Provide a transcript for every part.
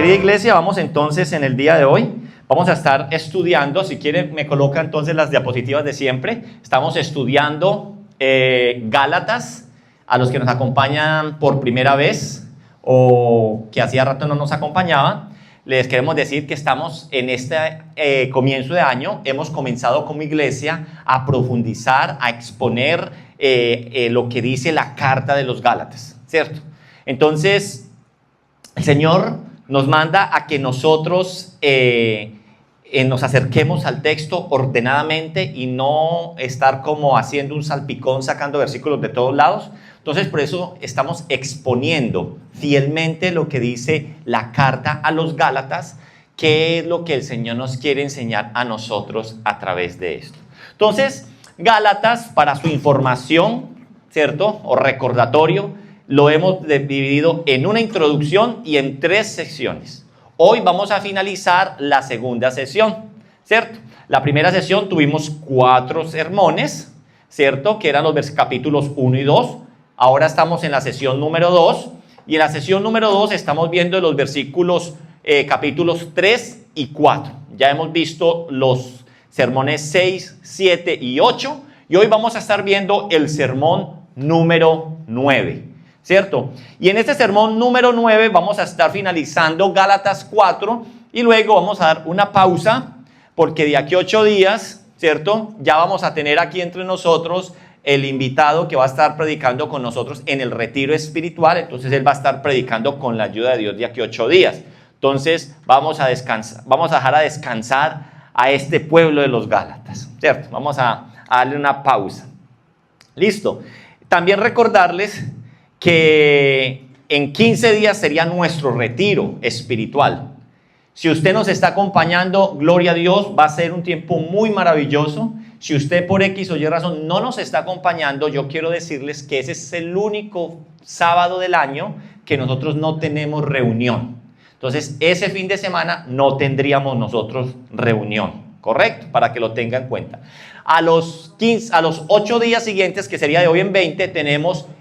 Querida iglesia, vamos entonces en el día de hoy, vamos a estar estudiando, si quieren me coloca entonces las diapositivas de siempre, estamos estudiando Gálatas, a los que nos acompañan por primera vez o que hacía rato no nos acompañaban, les queremos decir que estamos en este comienzo de año, hemos comenzado como iglesia a profundizar, a exponer lo que dice la carta de los Gálatas, ¿cierto? Entonces, el Señor nos manda a que nosotros nos acerquemos al texto ordenadamente y no estar como haciendo un salpicón sacando versículos de todos lados. Entonces, por eso estamos exponiendo fielmente lo que dice la carta a los Gálatas, qué es lo que el Señor nos quiere enseñar a nosotros a través de esto. Entonces, Gálatas, para su información, ¿cierto? O recordatorio, lo hemos dividido en una introducción y en 3 secciones. Hoy vamos a finalizar la segunda sesión, ¿cierto? La primera sesión tuvimos 4 sermones, ¿cierto? Que eran los capítulos 1 y 2. Ahora estamos en la sesión número 2. Y en la sesión número 2 estamos viendo los versículos, capítulos 3 y 4. Ya hemos visto los sermones 6, 7 y 8. Y hoy vamos a estar viendo el sermón número 9. ¿Cierto? Y en este sermón número 9 vamos a estar finalizando Gálatas 4 y luego vamos a dar una pausa porque de aquí a 8 días, ¿cierto? Ya vamos a tener aquí entre nosotros el invitado que va a estar predicando con nosotros en el retiro espiritual, entonces él va a estar predicando con la ayuda de Dios de aquí a 8 días. Entonces vamos a descansar, vamos a dejar a descansar a este pueblo de los Gálatas, ¿cierto? Vamos a darle una pausa. Listo. También recordarles que en 15 días sería nuestro retiro espiritual. Si usted nos está acompañando, gloria a Dios, va a ser un tiempo muy maravilloso. Si usted por X o Y razón no nos está acompañando, yo quiero decirles que ese es el único sábado del año que nosotros no tenemos reunión. Entonces, ese fin de semana no tendríamos nosotros reunión, ¿correcto? Para que lo tenga en cuenta. A los 8 días siguientes, que sería de hoy en 20,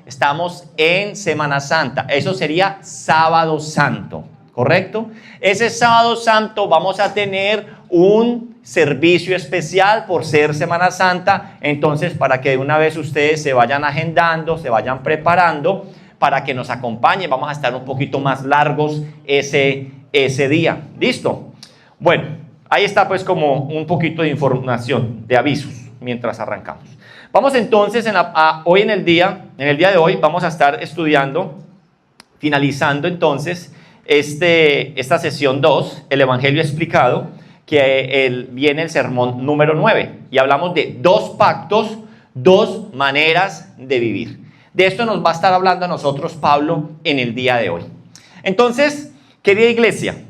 estamos en Semana Santa. Eso sería Sábado Santo, ¿correcto? Ese Sábado Santo vamos a tener un servicio especial por ser Semana Santa. Entonces, para que de una vez ustedes se vayan agendando, se vayan preparando para que nos acompañen. Vamos a estar un poquito más largos ese día. ¿Listo? Bueno. Ahí está pues como un poquito de información, de avisos, mientras arrancamos. Vamos entonces, hoy en el día de hoy, vamos a estar estudiando, finalizando entonces esta sesión 2, el Evangelio explicado, que viene el sermón número 9. Y hablamos de 2 pactos, 2 maneras de vivir. De esto nos va a estar hablando a nosotros Pablo en el día de hoy. Entonces, querida iglesia,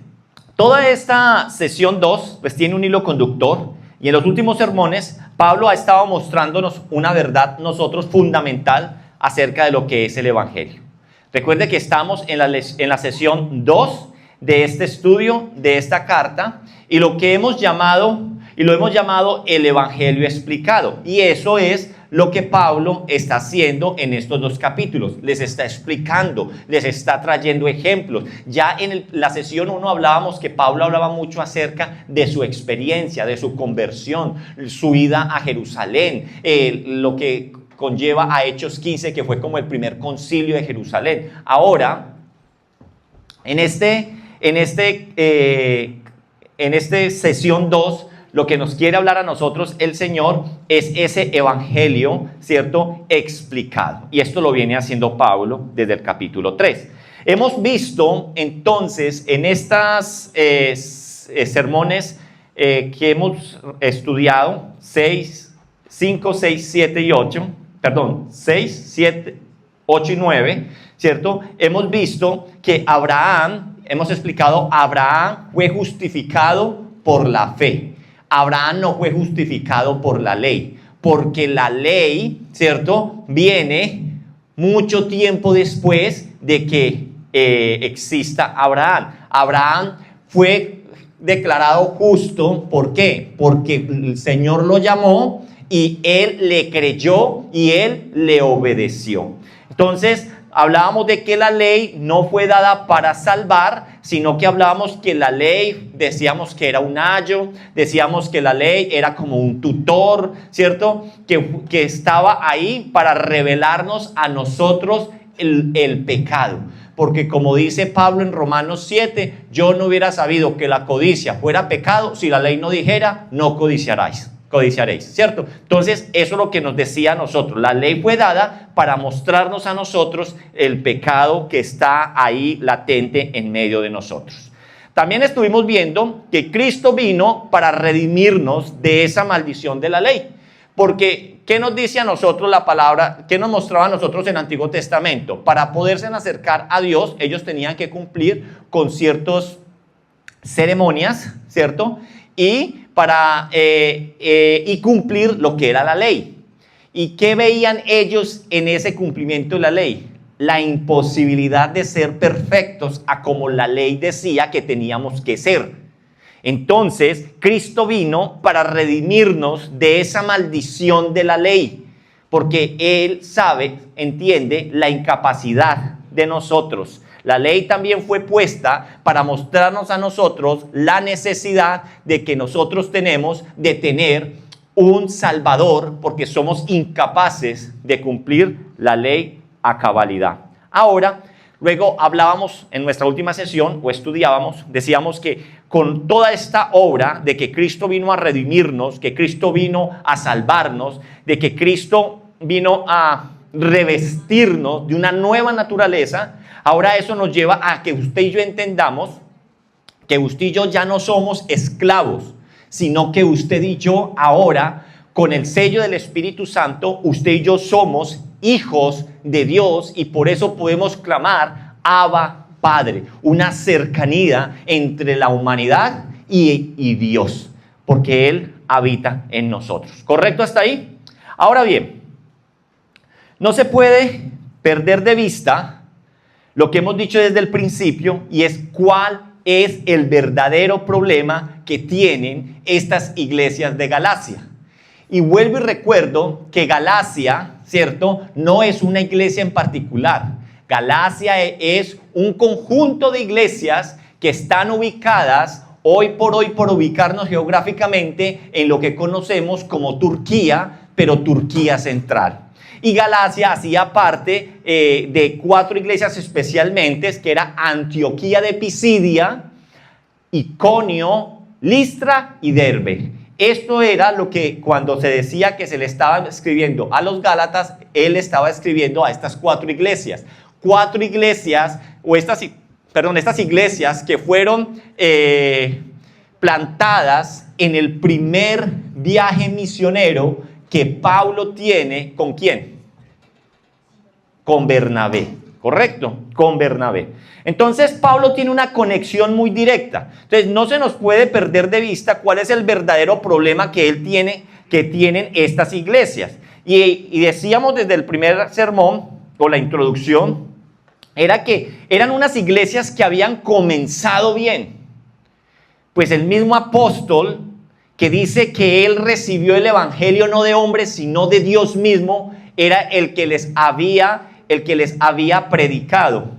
toda esta sesión 2 pues tiene un hilo conductor y en los últimos sermones Pablo ha estado mostrándonos una verdad nosotros fundamental acerca de lo que es el Evangelio. Recuerde que estamos en la sesión 2 de este estudio, de esta carta, y lo hemos llamado el Evangelio explicado. Y eso es lo que Pablo está haciendo en estos 2 capítulos. Les está explicando, les está trayendo ejemplos. Ya en la sesión 1 hablábamos que Pablo hablaba mucho acerca de su experiencia, de su conversión, su ida a Jerusalén, lo que conlleva a Hechos 15, que fue como el primer concilio de Jerusalén. Ahora, en esta sesión 2, lo que nos quiere hablar a nosotros el Señor es ese evangelio, ¿cierto?, explicado. Y esto lo viene haciendo Pablo desde el capítulo 3. Hemos visto entonces en estas sermones que hemos estudiado, 5, 6, 7 y 8, perdón, 6, 7, 8 y 9, ¿cierto? Hemos visto que hemos explicado, Abraham fue justificado por la fe. Abraham no fue justificado por la ley, porque la ley, ¿cierto?, viene mucho tiempo después de que exista Abraham. Abraham fue declarado justo, ¿por qué? Porque el Señor lo llamó y él le creyó y él le obedeció. Entonces, hablábamos de que la ley no fue dada para salvar, sino que hablábamos que la ley, decíamos que era un ayo, decíamos que la ley era como un tutor, ¿cierto? Que estaba ahí para revelarnos a nosotros el pecado. Porque como dice Pablo en Romanos 7, yo no hubiera sabido que la codicia fuera pecado si la ley no dijera, no codiciaréis, ¿cierto? Entonces, eso es lo que nos decía a nosotros. La ley fue dada para mostrarnos a nosotros el pecado que está ahí latente en medio de nosotros. También estuvimos viendo que Cristo vino para redimirnos de esa maldición de la ley. Porque, ¿qué nos dice a nosotros la palabra? ¿Qué nos mostraba a nosotros en el Antiguo Testamento? Para poderse acercar a Dios, ellos tenían que cumplir con ciertas ceremonias, ¿cierto? Y cumplir lo que era la ley. ¿Y qué veían ellos en ese cumplimiento de la ley? La imposibilidad de ser perfectos a como la ley decía que teníamos que ser. Entonces, Cristo vino para redimirnos de esa maldición de la ley, porque Él sabe, entiende la incapacidad de nosotros. La ley también fue puesta para mostrarnos a nosotros la necesidad de que nosotros tenemos de tener un Salvador, porque somos incapaces de cumplir la ley a cabalidad. Ahora, luego hablábamos en nuestra última sesión, o estudiábamos, decíamos que con toda esta obra de que Cristo vino a redimirnos, que Cristo vino a salvarnos, de que Cristo vino a revestirnos de una nueva naturaleza, ahora eso nos lleva a que usted y yo entendamos que usted y yo ya no somos esclavos, sino que usted y yo ahora, con el sello del Espíritu Santo, usted y yo somos hijos de Dios y por eso podemos clamar Abba Padre, una cercanía entre la humanidad y Dios, porque Él habita en nosotros. ¿Correcto hasta ahí? Ahora bien, no se puede perder de vista lo que hemos dicho desde el principio y es cuál es el verdadero problema que tienen estas iglesias de Galacia. Y vuelvo y recuerdo que Galacia, ¿cierto?, no es una iglesia en particular. Galacia es un conjunto de iglesias que están ubicadas hoy por ubicarnos geográficamente en lo que conocemos como Turquía, pero Turquía central. Y Galacia hacía parte de 4 iglesias especialmente, que era Antioquía de Pisidia, Iconio, Listra y Derbe. Esto era lo que cuando se decía que se le estaba escribiendo a los Gálatas, él estaba escribiendo a estas 4 iglesias. 4 iglesias, estas iglesias que fueron plantadas en el primer viaje misionero que Pablo tiene, ¿con quién? Con Bernabé, ¿correcto? Con Bernabé. Entonces Pablo tiene una conexión muy directa. Entonces no se nos puede perder de vista cuál es el verdadero problema que él tiene, que tienen estas iglesias. Y decíamos desde el primer sermón, o la introducción, era que eran unas iglesias que habían comenzado bien. Pues el mismo apóstol que dice que él recibió el evangelio no de hombres, sino de Dios mismo, era el que les había predicado,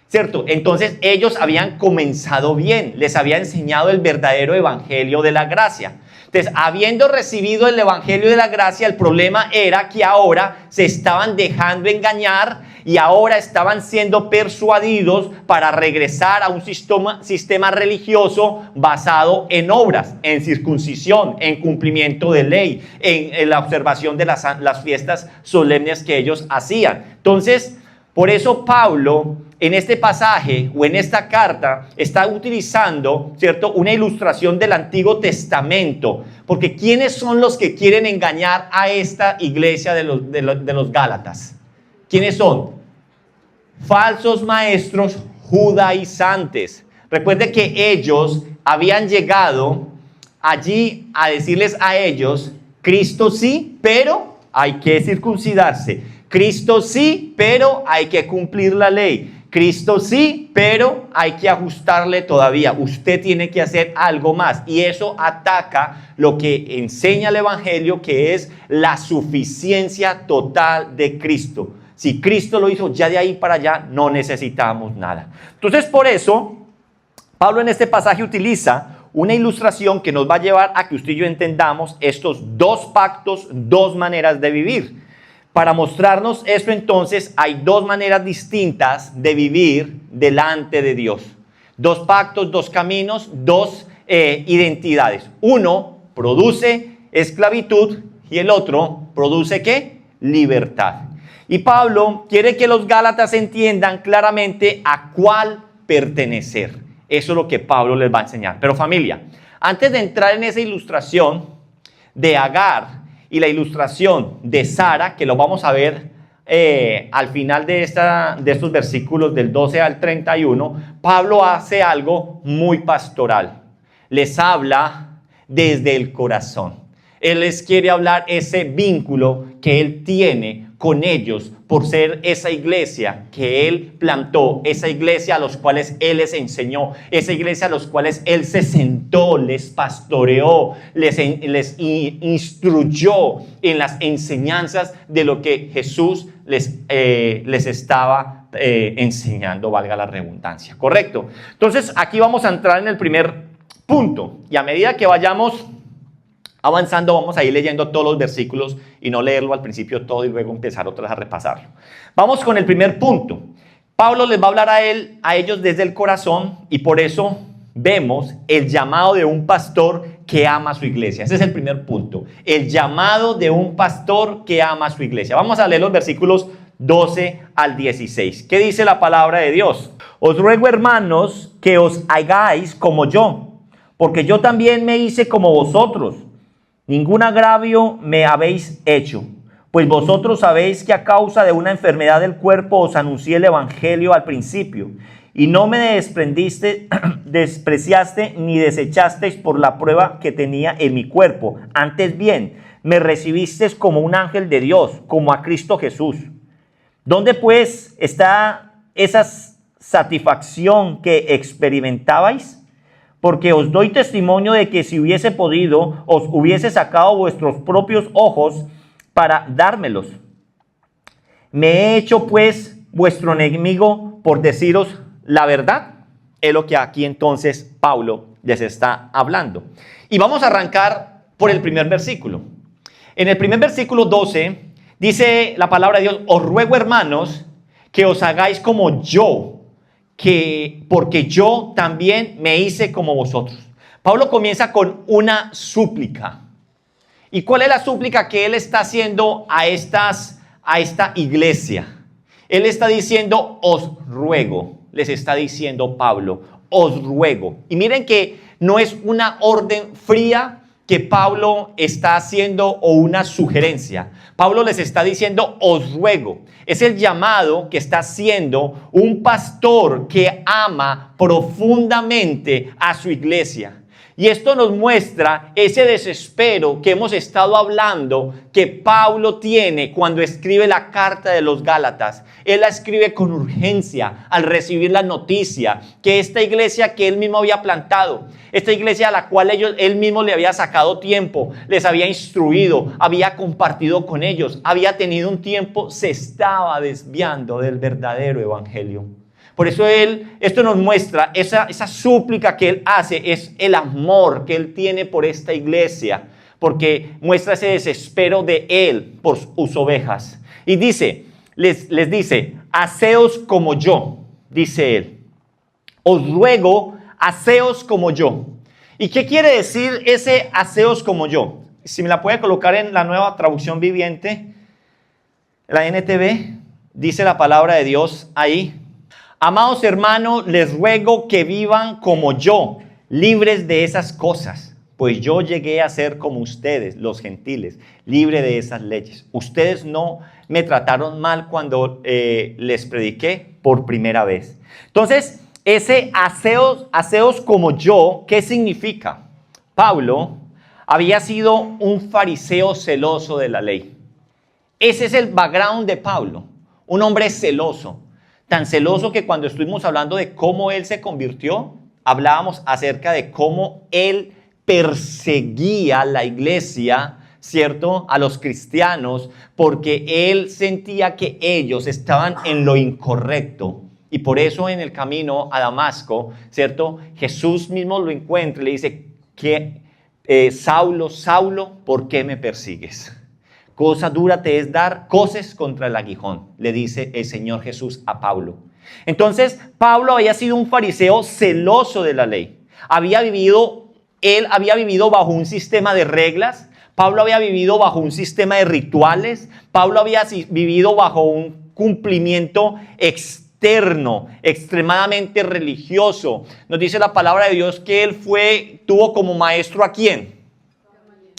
¿cierto? Entonces ellos habían comenzado bien, les había enseñado el verdadero evangelio de la gracia. Entonces, habiendo recibido el evangelio de la gracia, el problema era que ahora se estaban dejando engañar y ahora estaban siendo persuadidos para regresar a un sistema religioso basado en obras, en circuncisión, en cumplimiento de ley, en la observación de las fiestas solemnes que ellos hacían. Entonces, por eso Pablo en este pasaje o en esta carta está utilizando, ¿cierto?, una ilustración del Antiguo Testamento, porque ¿quiénes son los que quieren engañar a esta iglesia de los Gálatas? ¿Quiénes son? Falsos maestros judaizantes. Recuerde que ellos habían llegado allí a decirles a ellos, Cristo sí, pero hay que circuncidarse. Cristo sí, pero hay que cumplir la ley. Cristo sí, pero hay que ajustarle todavía. Usted tiene que hacer algo más. Y eso ataca lo que enseña el Evangelio, que es la suficiencia total de Cristo. Si Cristo lo hizo, ya de ahí para allá no necesitamos nada. Entonces, por eso, Pablo en este pasaje utiliza una ilustración que nos va a llevar a que usted y yo entendamos estos dos pactos, dos maneras de vivir. Para mostrarnos esto, entonces, hay dos maneras distintas de vivir delante de Dios. Dos pactos, dos caminos, dos identidades. Uno produce esclavitud y el otro produce ¿qué? Libertad. Y Pablo quiere que los gálatas entiendan claramente a cuál pertenecer. Eso es lo que Pablo les va a enseñar. Pero familia, antes de entrar en esa ilustración de Agar y la ilustración de Sara, que lo vamos a ver al final de estos versículos del 12 al 31, Pablo hace algo muy pastoral. Les habla desde el corazón. Él les quiere hablar ese vínculo que él tiene con ellos por ser esa iglesia que él plantó, esa iglesia a los cuales él les enseñó, esa iglesia a los cuales él se sentó, les pastoreó, les instruyó en las enseñanzas de lo que Jesús les estaba enseñando, valga la redundancia, ¿correcto? Entonces aquí vamos a entrar en el primer punto y a medida que vayamos avanzando, vamos a ir leyendo todos los versículos y no leerlo al principio todo y luego empezar otras a repasarlo. Vamos con el primer punto. Pablo les va a hablar a ellos desde el corazón y por eso vemos el llamado de un pastor que ama a su iglesia. Ese es el primer punto. El llamado de un pastor que ama a su iglesia. Vamos a leer los versículos 12 al 16. ¿Qué dice la palabra de Dios? Os ruego, hermanos, que os hagáis como yo, porque yo también me hice como vosotros. Ningún agravio me habéis hecho, pues vosotros sabéis que a causa de una enfermedad del cuerpo os anuncié el evangelio al principio, y no me despreciaste ni desechasteis por la prueba que tenía en mi cuerpo. Antes bien, me recibisteis como un ángel de Dios, como a Cristo Jesús. ¿Dónde pues está esa satisfacción que experimentabais? Porque os doy testimonio de que si hubiese podido, os hubiese sacado vuestros propios ojos para dármelos. Me he hecho pues vuestro enemigo por deciros la verdad. Es lo que aquí entonces Pablo les está hablando. Y vamos a arrancar por el primer versículo. En el primer versículo 12 dice la palabra de Dios: os ruego, hermanos, que os hagáis como yo, porque yo también me hice como vosotros. Pablo comienza con una súplica. ¿Y cuál es la súplica que él está haciendo a esta iglesia? Él está diciendo: os ruego. Les está diciendo Pablo: os ruego. Y miren que no es una orden fría que Pablo está haciendo o una sugerencia. Pablo les está diciendo: os ruego. Es el llamado que está haciendo un pastor que ama profundamente a su iglesia. Y esto nos muestra ese desespero que hemos estado hablando que Pablo tiene cuando escribe la carta de los Gálatas. Él la escribe con urgencia al recibir la noticia que esta iglesia que él mismo había plantado, esta iglesia a la cual él mismo le había sacado tiempo, les había instruido, había compartido con ellos, había tenido un tiempo, se estaba desviando del verdadero evangelio. Por eso esto nos muestra esa súplica que él hace, es el amor que él tiene por esta iglesia, porque muestra ese desespero de él por sus ovejas. Y dice, les dice: haceos como yo, dice él. Os ruego, haceos como yo. ¿Y qué quiere decir ese haceos como yo? Si me la puede colocar en la Nueva Traducción Viviente, la NTV, dice la palabra de Dios ahí: amados hermanos, les ruego que vivan como yo, libres de esas cosas, pues yo llegué a ser como ustedes, los gentiles, libre de esas leyes. Ustedes no me trataron mal cuando les prediqué por primera vez. Entonces, ese haceos como yo, ¿qué significa? Pablo había sido un fariseo celoso de la ley. Ese es el background de Pablo, un hombre celoso. Tan celoso que cuando estuvimos hablando de cómo él se convirtió, hablábamos acerca de cómo él perseguía la iglesia ¿cierto?, a los cristianos porque él sentía que ellos estaban en lo incorrecto. Y por eso en el camino a Damasco, ¿cierto?, Jesús mismo lo encuentra y le dice que Saulo, Saulo, ¿por qué me persigues? Cosa dura te es dar coces contra el aguijón, le dice el Señor Jesús a Pablo. Entonces, Pablo había sido un fariseo celoso de la ley. Él había vivido bajo un sistema de reglas. Pablo había vivido bajo un sistema de rituales. Pablo había vivido bajo un cumplimiento externo, extremadamente religioso. Nos dice la palabra de Dios que él tuvo como maestro ¿a quién?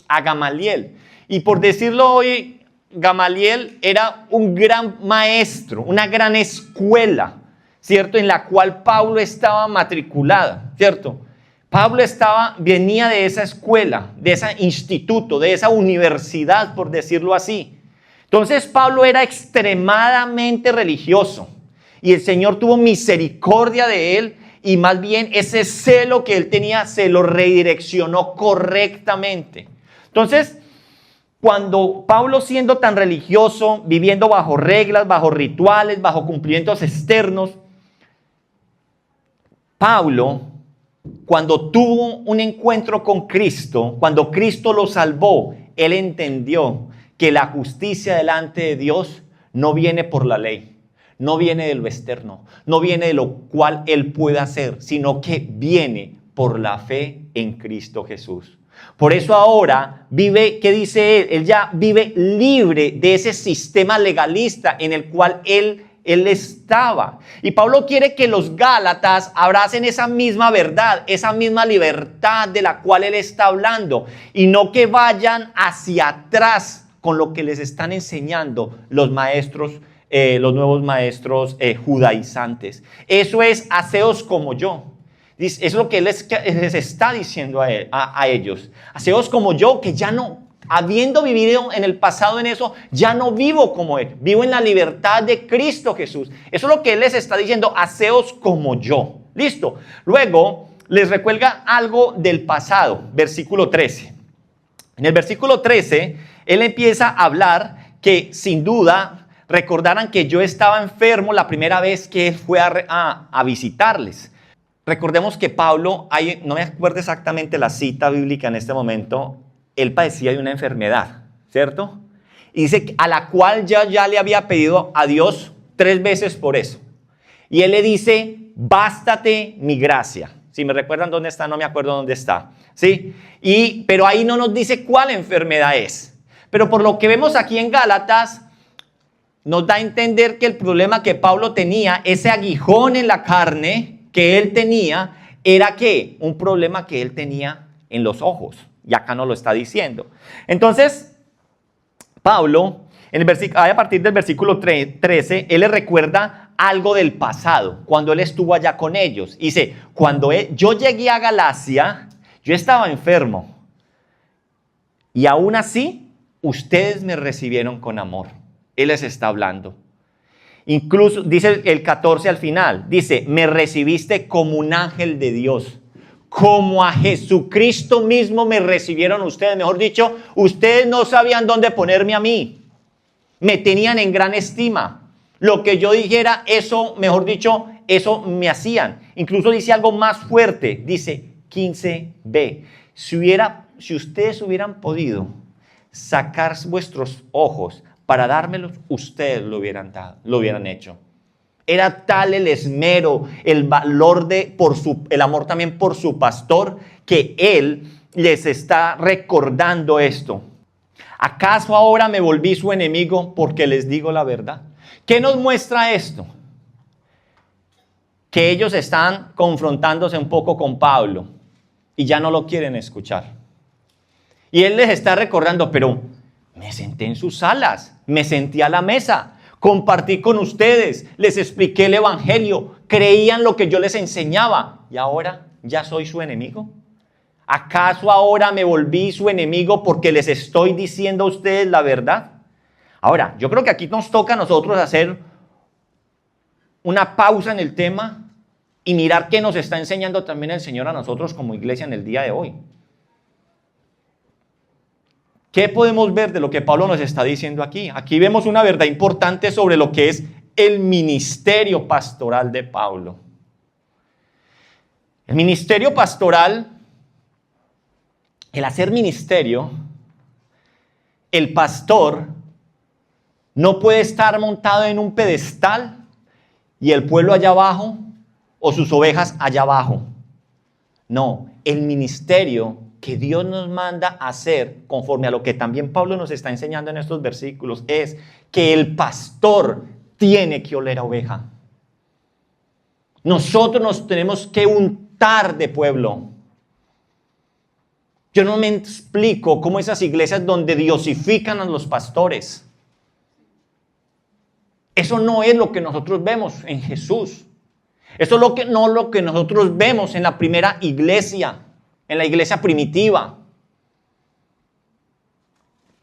A Gamaliel. Y por decirlo hoy, Gamaliel era un gran maestro, una gran escuela, ¿cierto?, en la cual Pablo estaba matriculado, ¿cierto? Pablo venía de esa escuela, de ese instituto, de esa universidad, por decirlo así. Entonces Pablo era extremadamente religioso y el Señor tuvo misericordia de él y más bien ese celo que él tenía se lo redireccionó correctamente. Entonces, cuando Pablo, siendo tan religioso, viviendo bajo reglas, bajo rituales, bajo cumplimientos externos, Pablo, cuando tuvo un encuentro con Cristo, cuando Cristo lo salvó, él entendió que la justicia delante de Dios no viene por la ley, no viene de lo externo, no viene de lo cual él puede hacer, sino que viene por la fe en Cristo Jesús. Por eso ahora vive, ¿qué dice él? Él ya vive libre de ese sistema legalista en el cual él estaba. Y Pablo quiere que los gálatas abracen esa misma verdad, esa misma libertad de la cual él está hablando, y no que vayan hacia atrás con lo que les están enseñando los maestros, los nuevos maestros judaizantes. Eso es haceos como yo. Es lo que él les está diciendo a ellos. Haceos como yo, que ya no, habiendo vivido en el pasado en eso, ya no vivo como él. Vivo en la libertad de Cristo Jesús. Eso es lo que él les está diciendo. Haceos como yo. Listo. Luego les recuerda algo del pasado. Versículo 13. En el versículo 13, él empieza a hablar que sin duda recordaran que yo estaba enfermo la primera vez que él fue a visitarles. Recordemos que Pablo, no me acuerdo exactamente la cita bíblica en este momento, él padecía de una enfermedad, ¿cierto? Y dice a la cual ya le había pedido a Dios 3 veces por eso. Y él le dice, bástate mi gracia. Si me recuerdan dónde está, no me acuerdo dónde está, ¿sí? Pero ahí no nos dice cuál enfermedad es. Pero por lo que vemos aquí en Gálatas, nos da a entender que el problema que Pablo tenía, ese aguijón en la carne que él tenía, era que un problema que él tenía en los ojos. Y acá nos lo está diciendo. Entonces, Pablo, a partir del versículo 13, él le recuerda algo del pasado, cuando él estuvo allá con ellos. Dice, cuando yo llegué a Galacia, yo estaba enfermo. Y aún así, ustedes me recibieron con amor. Él les está hablando. Incluso dice el 14 al final, dice, me recibiste como un ángel de Dios, como a Jesucristo mismo me recibieron ustedes. Mejor dicho, ustedes no sabían dónde ponerme a mí, me tenían en gran estima. Lo que yo dijera, eso, mejor dicho, eso me hacían. Incluso dice algo más fuerte, dice 15b, si ustedes hubieran podido sacar vuestros ojos para dármelos, ustedes lo hubieran hecho. Era tal el esmero, el valor el amor también por su pastor, que él les está recordando esto. ¿Acaso ahora me volví su enemigo porque les digo la verdad? ¿Qué nos muestra esto? Que ellos están confrontándose un poco con Pablo y ya no lo quieren escuchar. Y él les está recordando, pero me senté en sus salas, me senté a la mesa, compartí con ustedes, les expliqué el evangelio, creían lo que yo les enseñaba y ahora ya soy su enemigo. ¿Acaso ahora me volví su enemigo porque les estoy diciendo a ustedes la verdad? Ahora, yo creo que aquí nos toca a nosotros hacer una pausa en el tema y mirar qué nos está enseñando también el Señor a nosotros como iglesia en el día de hoy. ¿Qué podemos ver de lo que Pablo nos está diciendo aquí? Aquí vemos una verdad importante sobre lo que es el ministerio pastoral de Pablo. El ministerio pastoral, el hacer ministerio, el pastor no puede estar montado en un pedestal y el pueblo allá abajo o sus ovejas allá abajo. No, el ministerio que Dios nos manda a hacer, conforme a lo que también Pablo nos está enseñando en estos versículos, es que el pastor tiene que oler a oveja. Nosotros nos tenemos que untar de pueblo. Yo no me explico cómo esas iglesias donde diosifican a los pastores. Eso no es lo que nosotros vemos en Jesús. Eso es lo que nosotros vemos en la primera iglesia, en la iglesia primitiva.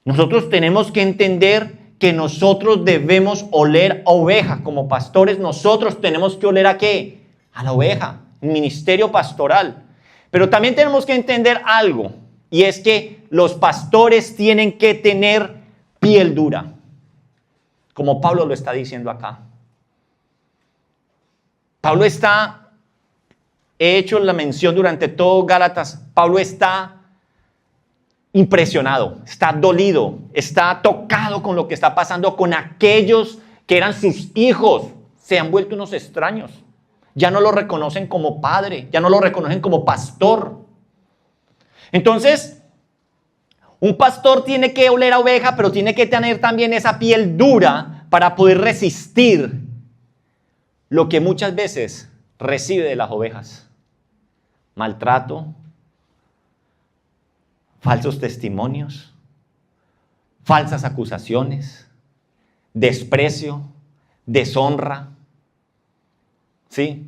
Nosotros tenemos que entender que nosotros debemos oler a oveja. Como pastores, nosotros tenemos que oler ¿a qué? A la oveja, el ministerio pastoral. Pero también tenemos que entender algo, y es que los pastores tienen que tener piel dura, como Pablo lo está diciendo acá. Pablo está, he hecho la mención durante todo Gálatas, Pablo está impresionado, está dolido, está tocado con lo que está pasando con aquellos que eran sus hijos. Se han vuelto unos extraños. Ya no lo reconocen como padre, ya no lo reconocen como pastor. Entonces, un pastor tiene que oler a oveja, pero tiene que tener también esa piel dura para poder resistir lo que muchas veces recibe de las ovejas: maltrato, falsos testimonios, falsas acusaciones, desprecio, deshonra. ¿Sí?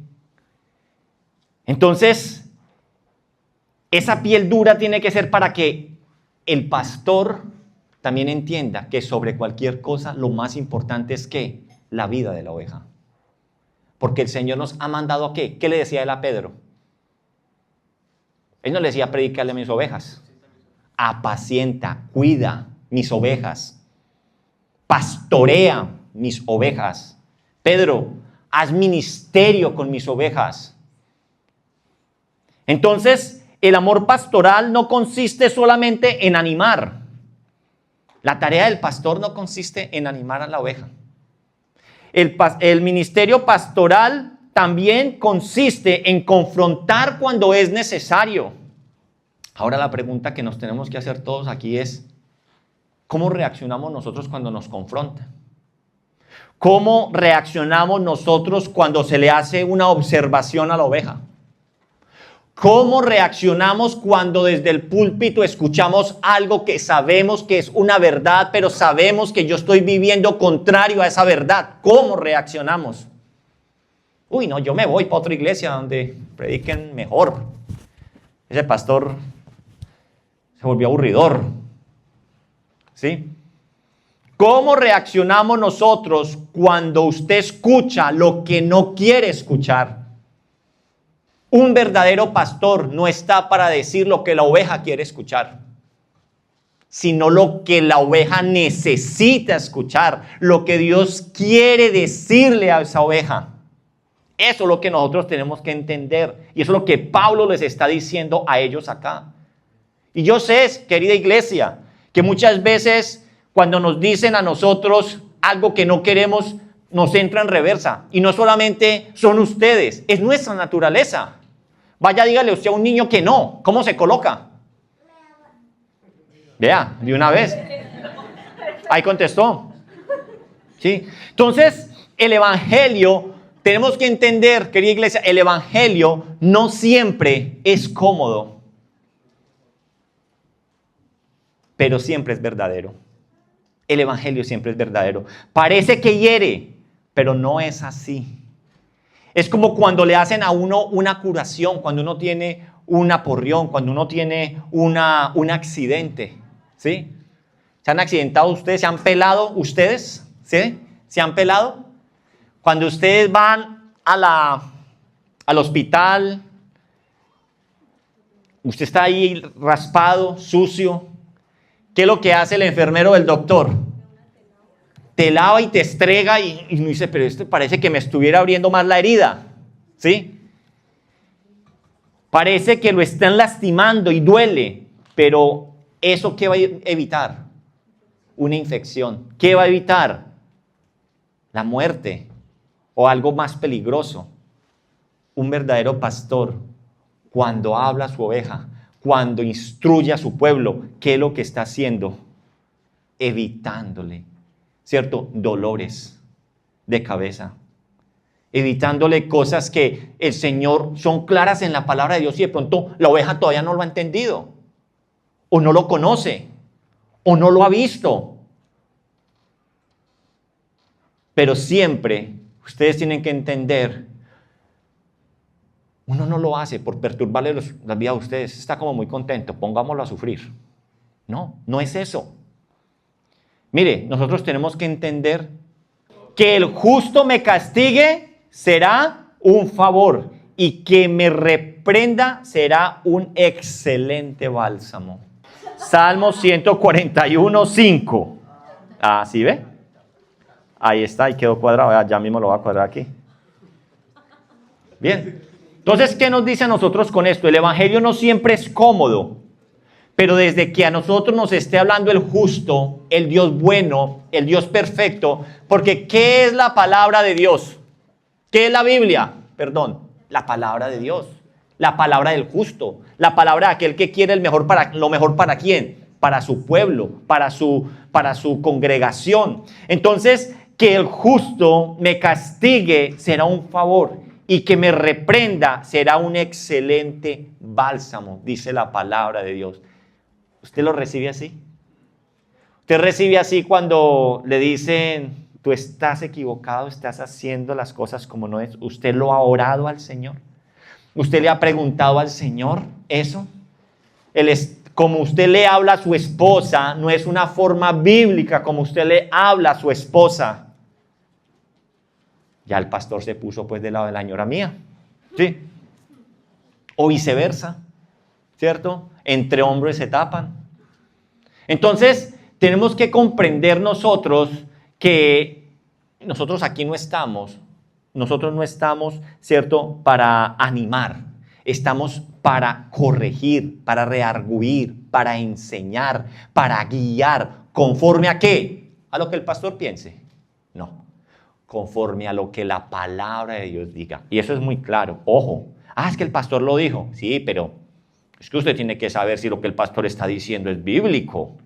Entonces, esa piel dura tiene que ser para que el pastor también entienda que sobre cualquier cosa lo más importante es que la vida de la oveja. Porque el Señor nos ha mandado a ¿qué? ¿Qué le decía él a Pedro? Él no le decía: predicarle a mis ovejas. Apacienta, cuida mis ovejas. Pastorea mis ovejas. Pedro, haz ministerio con mis ovejas. Entonces, el amor pastoral no consiste solamente en animar. La tarea del pastor no consiste en animar a la oveja. El ministerio pastoral también consiste en confrontar cuando es necesario. Ahora la pregunta que nos tenemos que hacer todos aquí es: ¿cómo reaccionamos nosotros cuando nos confrontan? ¿Cómo reaccionamos nosotros cuando se le hace una observación a la oveja? ¿Cómo reaccionamos cuando desde el púlpito escuchamos algo que sabemos que es una verdad, pero sabemos que yo estoy viviendo contrario a esa verdad? ¿Cómo reaccionamos? Uy, no, yo me voy para otra iglesia donde prediquen mejor. Ese pastor se volvió aburridor. ¿Sí? ¿Cómo reaccionamos nosotros cuando usted escucha lo que no quiere escuchar? Un verdadero pastor no está para decir lo que la oveja quiere escuchar, sino lo que la oveja necesita escuchar, lo que Dios quiere decirle a esa oveja. Eso es lo que nosotros tenemos que entender, y eso es lo que Pablo les está diciendo a ellos acá. Y yo sé, querida iglesia, que muchas veces cuando nos dicen a nosotros algo que no queremos, nos entra en reversa. Y no solamente son ustedes, es nuestra naturaleza. Vaya, dígale usted a un niño que no. ¿Cómo se coloca? Vea, de una vez. Ahí contestó. ¿Sí? Entonces, el evangelio, tenemos que entender, querida iglesia, el evangelio no siempre es cómodo, pero siempre es verdadero. El evangelio siempre es verdadero. Parece que hiere, pero no es así. Es como cuando le hacen a uno una curación, cuando uno tiene un aporreón, cuando uno tiene un accidente. ¿Sí? ¿Se han accidentado ustedes? ¿Se han pelado ustedes? ¿Sí? ¿Se han pelado? Cuando ustedes van al hospital, usted está ahí raspado, sucio. ¿Qué es lo que hace el enfermero del doctor? Te lava y te estrega y uno dice, pero esto parece que me estuviera abriendo más la herida, ¿sí? Parece que lo están lastimando y duele, pero ¿eso qué va a evitar? Una infección. ¿Qué va a evitar? La muerte o algo más peligroso. Un verdadero pastor, cuando habla a su oveja, cuando instruye a su pueblo, ¿qué es lo que está haciendo? Evitándole, ¿cierto? Dolores de cabeza. Evitándole cosas que el Señor son claras en la palabra de Dios y de pronto la oveja todavía no lo ha entendido, o no lo conoce, o no lo ha visto. Pero siempre ustedes tienen que entender, uno no lo hace por perturbarle la vida a ustedes. Está como muy contento, pongámoslo a sufrir. No, no es eso. Mire, nosotros tenemos que entender que el justo me castigue será un favor y que me reprenda será un excelente bálsamo. Salmo 141, 5. Ah, ¿sí ve? Ahí está, ahí quedó cuadrado. Ya mismo lo voy a cuadrar aquí. Bien. Entonces, ¿qué nos dice a nosotros con esto? El evangelio no siempre es cómodo, pero desde que a nosotros nos esté hablando el justo, el Dios bueno, el Dios perfecto, porque ¿qué es la palabra de Dios? ¿Qué es la Biblia? Perdón, la palabra de Dios, la palabra del justo, la palabra de aquel que quiere lo mejor para quién, para su pueblo, para su congregación. Entonces, que el justo me castigue será un favor y que me reprenda será un excelente bálsamo, dice la palabra de Dios. ¿Usted lo recibe así? ¿Usted recibe así cuando le dicen, tú estás equivocado, estás haciendo las cosas como no es? ¿Usted lo ha orado al Señor? ¿Usted le ha preguntado al Señor eso? Como usted le habla a su esposa, no es una forma bíblica como usted le habla a su esposa. Ya el pastor se puso pues del lado de la señora mía, ¿sí? O viceversa, ¿cierto? Entre hombres se tapan. Entonces, tenemos que comprender nosotros que nosotros aquí no estamos, ¿cierto? Para animar, estamos para corregir, para redarguir, para enseñar, para guiar, ¿conforme a qué? ¿A lo que el pastor piense? No, conforme a lo que la palabra de Dios diga. Y eso es muy claro, ojo, es que el pastor lo dijo, sí, pero es que usted tiene que saber si lo que el pastor está diciendo es bíblico.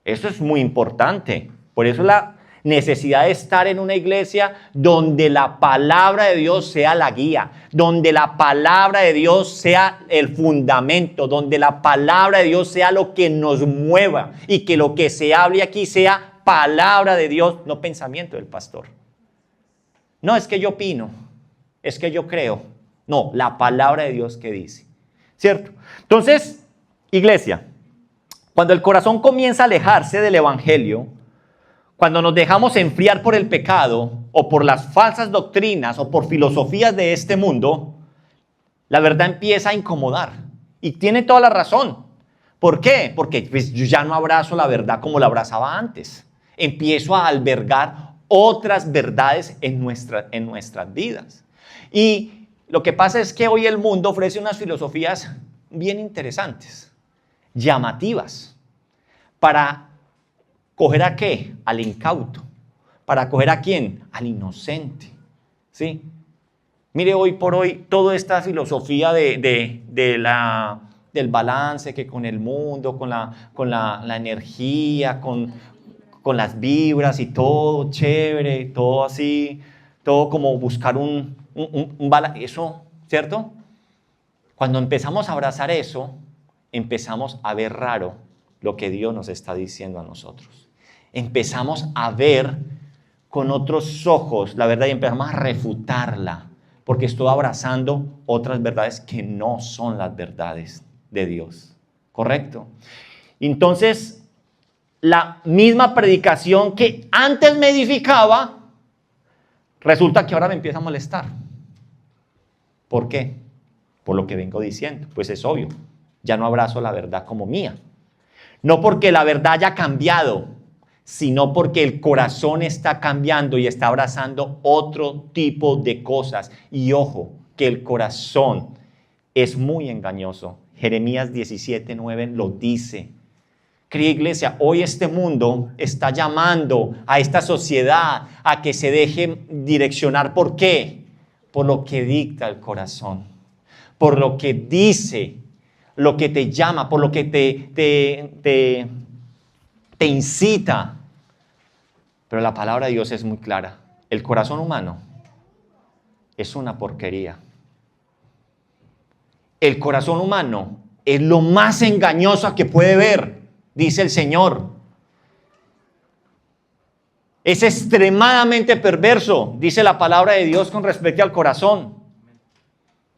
Eso es muy importante. Por eso la necesidad de estar en una iglesia donde la palabra de Dios sea la guía, donde la palabra de Dios sea el fundamento, donde la palabra de Dios sea lo que nos mueva y que lo que se hable aquí sea palabra de Dios, no pensamiento del pastor. No, es que yo opino, es que yo creo. No, la palabra de Dios que dice. ¿Cierto? Entonces, iglesia, cuando el corazón comienza a alejarse del evangelio, cuando nos dejamos enfriar por el pecado o por las falsas doctrinas o por filosofías de este mundo, la verdad empieza a incomodar. Y tiene toda la razón. ¿Por qué? Porque pues, yo ya no abrazo la verdad como la abrazaba antes. Empiezo a albergar otras verdades en nuestras vidas. Y lo que pasa es que hoy el mundo ofrece unas filosofías bien interesantes, llamativas, para coger a qué, al incauto, para coger a quién, al inocente, ¿sí? Mire, hoy por hoy, toda esta filosofía del balance que con el mundo, con la energía, con las vibras y todo chévere, todo así, todo como buscar un balance, eso, ¿cierto? Cuando empezamos a abrazar eso, empezamos a ver raro lo que Dios nos está diciendo a nosotros. Empezamos a ver con otros ojos la verdad y empezamos a refutarla, porque estoy abrazando otras verdades que no son las verdades de Dios. ¿Correcto? Entonces, la misma predicación que antes me edificaba, resulta que ahora me empieza a molestar. ¿Por qué? Por lo que vengo diciendo. Pues es obvio, ya no abrazo la verdad como mía. No porque la verdad haya cambiado, sino porque el corazón está cambiando y está abrazando otro tipo de cosas. Y ojo, que el corazón es muy engañoso. Jeremías 17:9 lo dice. Querida iglesia, hoy este mundo está llamando a esta sociedad a que se deje direccionar. ¿Por qué? Por lo que dicta el corazón, por lo que dice, lo que te llama, por lo que te incita. Pero la palabra de Dios es muy clara. El corazón humano es una porquería. El corazón humano es lo más engañoso que puede ver, dice el Señor. Es extremadamente perverso, dice la palabra de Dios con respecto al corazón.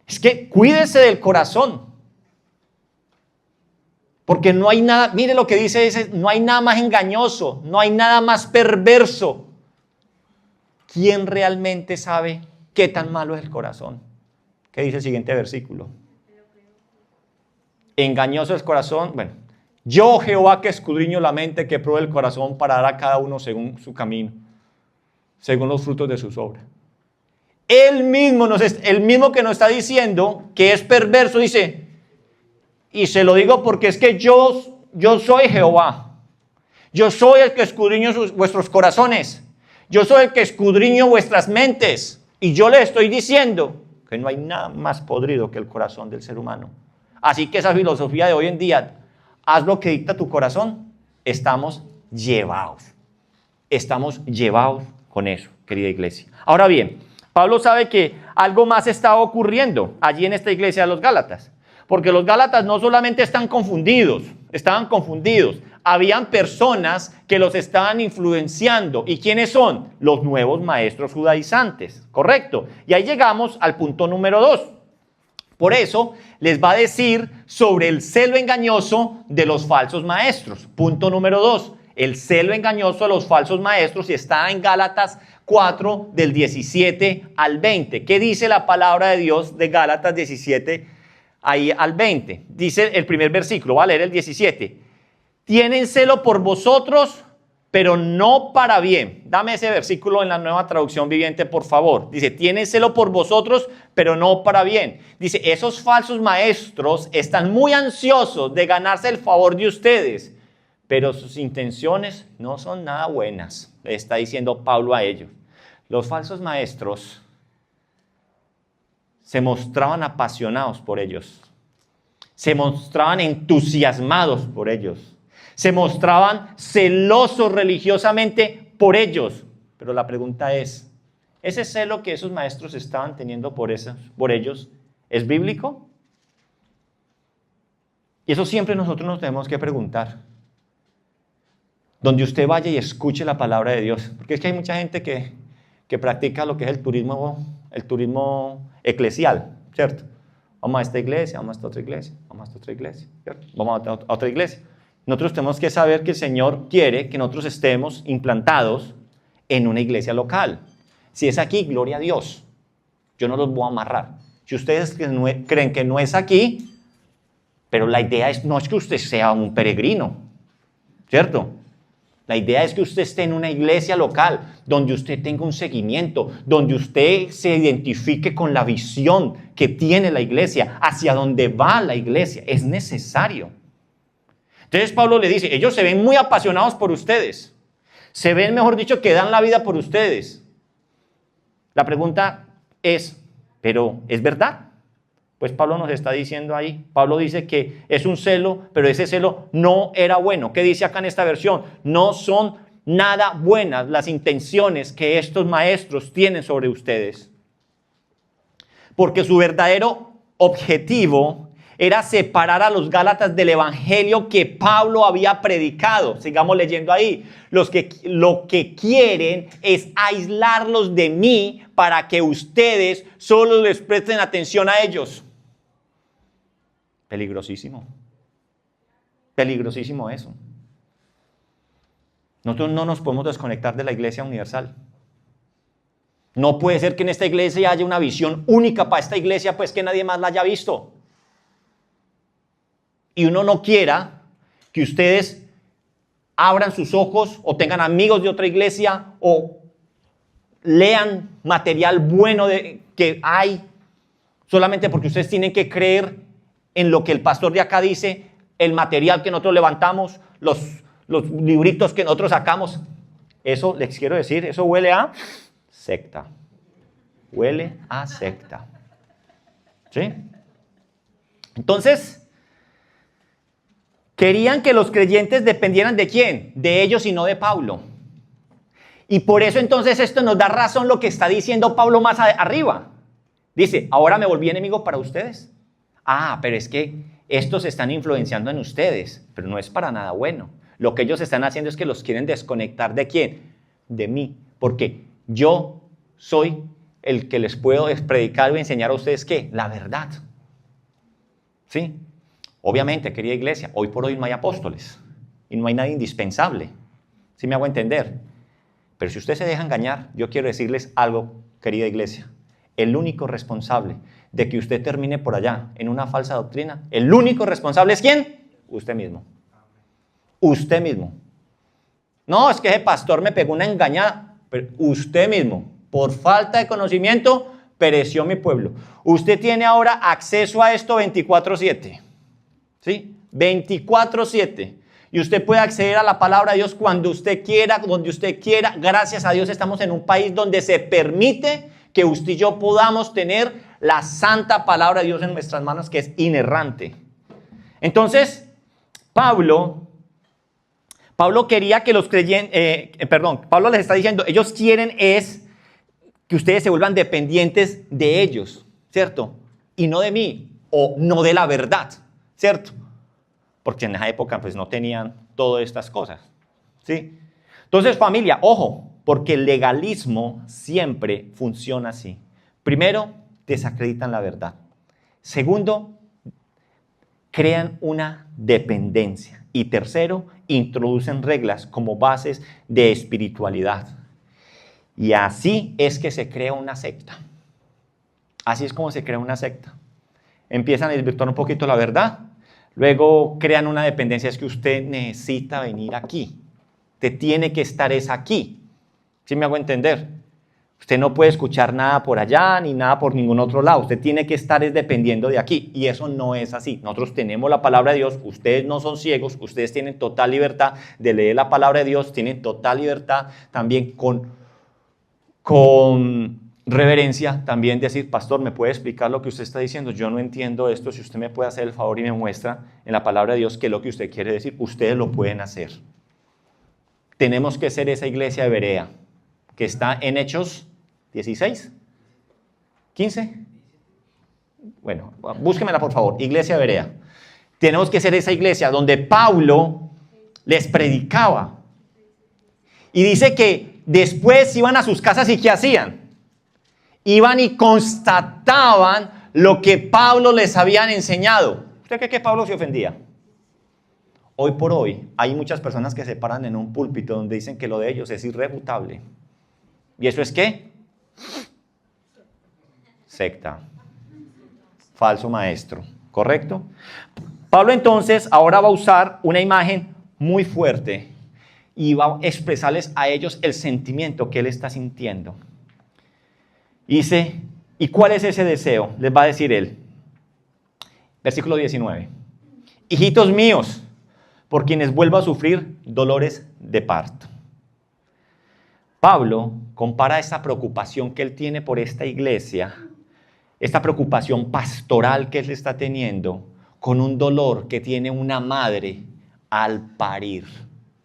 Es que cuídese del corazón. Porque no hay nada, mire lo que dice, no hay nada más engañoso, no hay nada más perverso. ¿Quién realmente sabe qué tan malo es el corazón? ¿Qué dice el siguiente versículo? Engañoso es el corazón. Bueno, yo Jehová que escudriño la mente, que pruebe el corazón para dar a cada uno según su camino, según los frutos de sus obras. El mismo que nos está diciendo que es perverso, dice, y se lo digo porque es que yo soy Jehová. Yo soy el que escudriño vuestros corazones. Yo soy el que escudriño vuestras mentes. Y yo les estoy diciendo que no hay nada más podrido que el corazón del ser humano. Así que esa filosofía de hoy en día, haz lo que dicta tu corazón, estamos llevados con eso, querida iglesia. Ahora bien, Pablo sabe que algo más estaba ocurriendo allí en esta iglesia de los Gálatas. Porque los Gálatas no solamente estaban confundidos. Habían personas que los estaban influenciando. ¿Y quiénes son? Los nuevos maestros judaizantes, ¿correcto? Y ahí llegamos al punto número 2. Por eso les va a decir sobre el celo engañoso de los falsos maestros. Punto número 2. El celo engañoso de los falsos maestros, y está en Gálatas 4, del 17 al 20. ¿Qué dice la palabra de Dios de Gálatas 17 ahí al 20? Dice el primer versículo, va a leer el 17. Tienen celo por vosotros, pero no para bien. Dame ese versículo en la Nueva Traducción Viviente, por favor. Dice, tienen celo por vosotros, pero no para bien. Dice, esos falsos maestros están muy ansiosos de ganarse el favor de ustedes, pero sus intenciones no son nada buenas. Le está diciendo Pablo a ellos. Los falsos maestros se mostraban apasionados por ellos, se mostraban entusiasmados por ellos, se mostraban celosos religiosamente por ellos. Pero la pregunta es, ¿ese celo que esos maestros estaban teniendo por ellos es bíblico? Y eso siempre nosotros nos tenemos que preguntar. Donde usted vaya y escuche la palabra de Dios, porque es que hay mucha gente que practica lo que es el turismo eclesial, ¿cierto? Vamos a esta iglesia, vamos a esta otra iglesia, vamos a esta otra iglesia, ¿cierto? Vamos a otra iglesia. Nosotros tenemos que saber que el Señor quiere que nosotros estemos implantados en una iglesia local. Si es aquí, gloria a Dios. Yo no los voy a amarrar. Si ustedes creen que no es aquí, pero la idea no es que usted sea un peregrino, ¿cierto? La idea es que usted esté en una iglesia local, donde usted tenga un seguimiento, donde usted se identifique con la visión que tiene la iglesia, hacia dónde va la iglesia. Es necesario. Entonces Pablo le dice, ellos se ven muy apasionados por ustedes. Se ven, mejor dicho, que dan la vida por ustedes. La pregunta es, ¿pero es verdad? Pues Pablo nos está diciendo ahí, Pablo dice que es un celo, pero ese celo no era bueno. ¿Qué dice acá en esta versión? No son nada buenas las intenciones que estos maestros tienen sobre ustedes. Porque su verdadero objetivo era separar a los Gálatas del evangelio que Pablo había predicado. Sigamos leyendo ahí. Lo que quieren es aislarlos de mí para que ustedes solo les presten atención a ellos. Peligrosísimo. Peligrosísimo eso. Nosotros no nos podemos desconectar de la iglesia universal. No puede ser que en esta iglesia haya una visión única para esta iglesia, pues que nadie más la haya visto. Y uno no quiera que ustedes abran sus ojos o tengan amigos de otra iglesia o lean material bueno que hay solamente porque ustedes tienen que creer en lo que el pastor de acá dice, el material que nosotros levantamos, los libritos que nosotros sacamos. Eso les quiero decir, eso huele a secta. Huele a secta. ¿Sí? Entonces, querían que los creyentes dependieran ¿de quién? De ellos y no de Pablo. Y por eso entonces esto nos da razón lo que está diciendo Pablo más arriba. Dice, ahora me volví enemigo para ustedes. Pero es que estos están influenciando en ustedes, pero no es para nada bueno. Lo que ellos están haciendo es que los quieren desconectar ¿de quién? De mí, porque yo soy el que les puedo predicar o enseñar a ustedes ¿qué? La verdad. ¿Sí? Obviamente, querida iglesia, hoy por hoy no hay apóstoles y no hay nadie indispensable. ¿Sí me hago entender? Pero si usted se deja engañar, yo quiero decirles algo, querida iglesia. El único responsable de que usted termine por allá en una falsa doctrina, el único responsable es ¿quién? Usted mismo. Usted mismo. No, es que ese pastor me pegó una engañada, pero usted mismo, por falta de conocimiento, pereció mi pueblo. Usted tiene ahora acceso a esto 24/7. ¿Sí? 24/7. Y usted puede acceder a la palabra de Dios cuando usted quiera, donde usted quiera. Gracias a Dios estamos en un país donde se permite que usted y yo podamos tener la santa palabra de Dios en nuestras manos, que es inerrante. Entonces, Pablo quería que los creyentes, Pablo les está diciendo, ellos quieren es que ustedes se vuelvan dependientes de ellos, ¿cierto? Y no de mí, o no de la verdad, ¿cierto? Porque en esa época pues no tenían todas estas cosas, ¿sí? Entonces, familia, ojo, porque el legalismo siempre funciona así. Primero, desacreditan la verdad. Segundo, crean una dependencia. Y tercero, introducen reglas como bases de espiritualidad. Y así es que se crea una secta. Así es como se crea una secta. Empiezan a desvirtuar un poquito la verdad. Luego crean una dependencia, es que usted necesita venir aquí. Usted tiene que estar aquí. ¿Sí me hago entender? Usted no puede escuchar nada por allá ni nada por ningún otro lado. Usted tiene que estar dependiendo de aquí. Y eso no es así. Nosotros tenemos la palabra de Dios. Ustedes no son ciegos. Ustedes tienen total libertad de leer la palabra de Dios. Tienen total libertad también con reverencia. También decir, pastor, ¿me puede explicar lo que usted está diciendo? Yo no entiendo esto. Si usted me puede hacer el favor y me muestra en la palabra de Dios qué es lo que usted quiere decir. Ustedes lo pueden hacer. Tenemos que ser esa iglesia de Berea que está en Hechos 16, 15. Bueno, búsquemela por favor, iglesia de Berea. Tenemos que ser esa iglesia donde Pablo les predicaba. Y dice que después iban a sus casas y ¿qué hacían? Iban y constataban lo que Pablo les habían enseñado. ¿Usted cree que Pablo se ofendía? Hoy por hoy hay muchas personas que se paran en un púlpito donde dicen que lo de ellos es irrefutable. ¿Y eso es qué? Secta. Falso maestro. ¿Correcto? Pablo entonces ahora va a usar una imagen muy fuerte y va a expresarles a ellos el sentimiento que él está sintiendo. Dice, ¿y cuál es ese deseo? Les va a decir él. Versículo 19. Hijitos míos, por quienes vuelvo a sufrir dolores de parto. Pablo compara esta preocupación que él tiene por esta iglesia, esta preocupación pastoral que él está teniendo, con un dolor que tiene una madre al parir.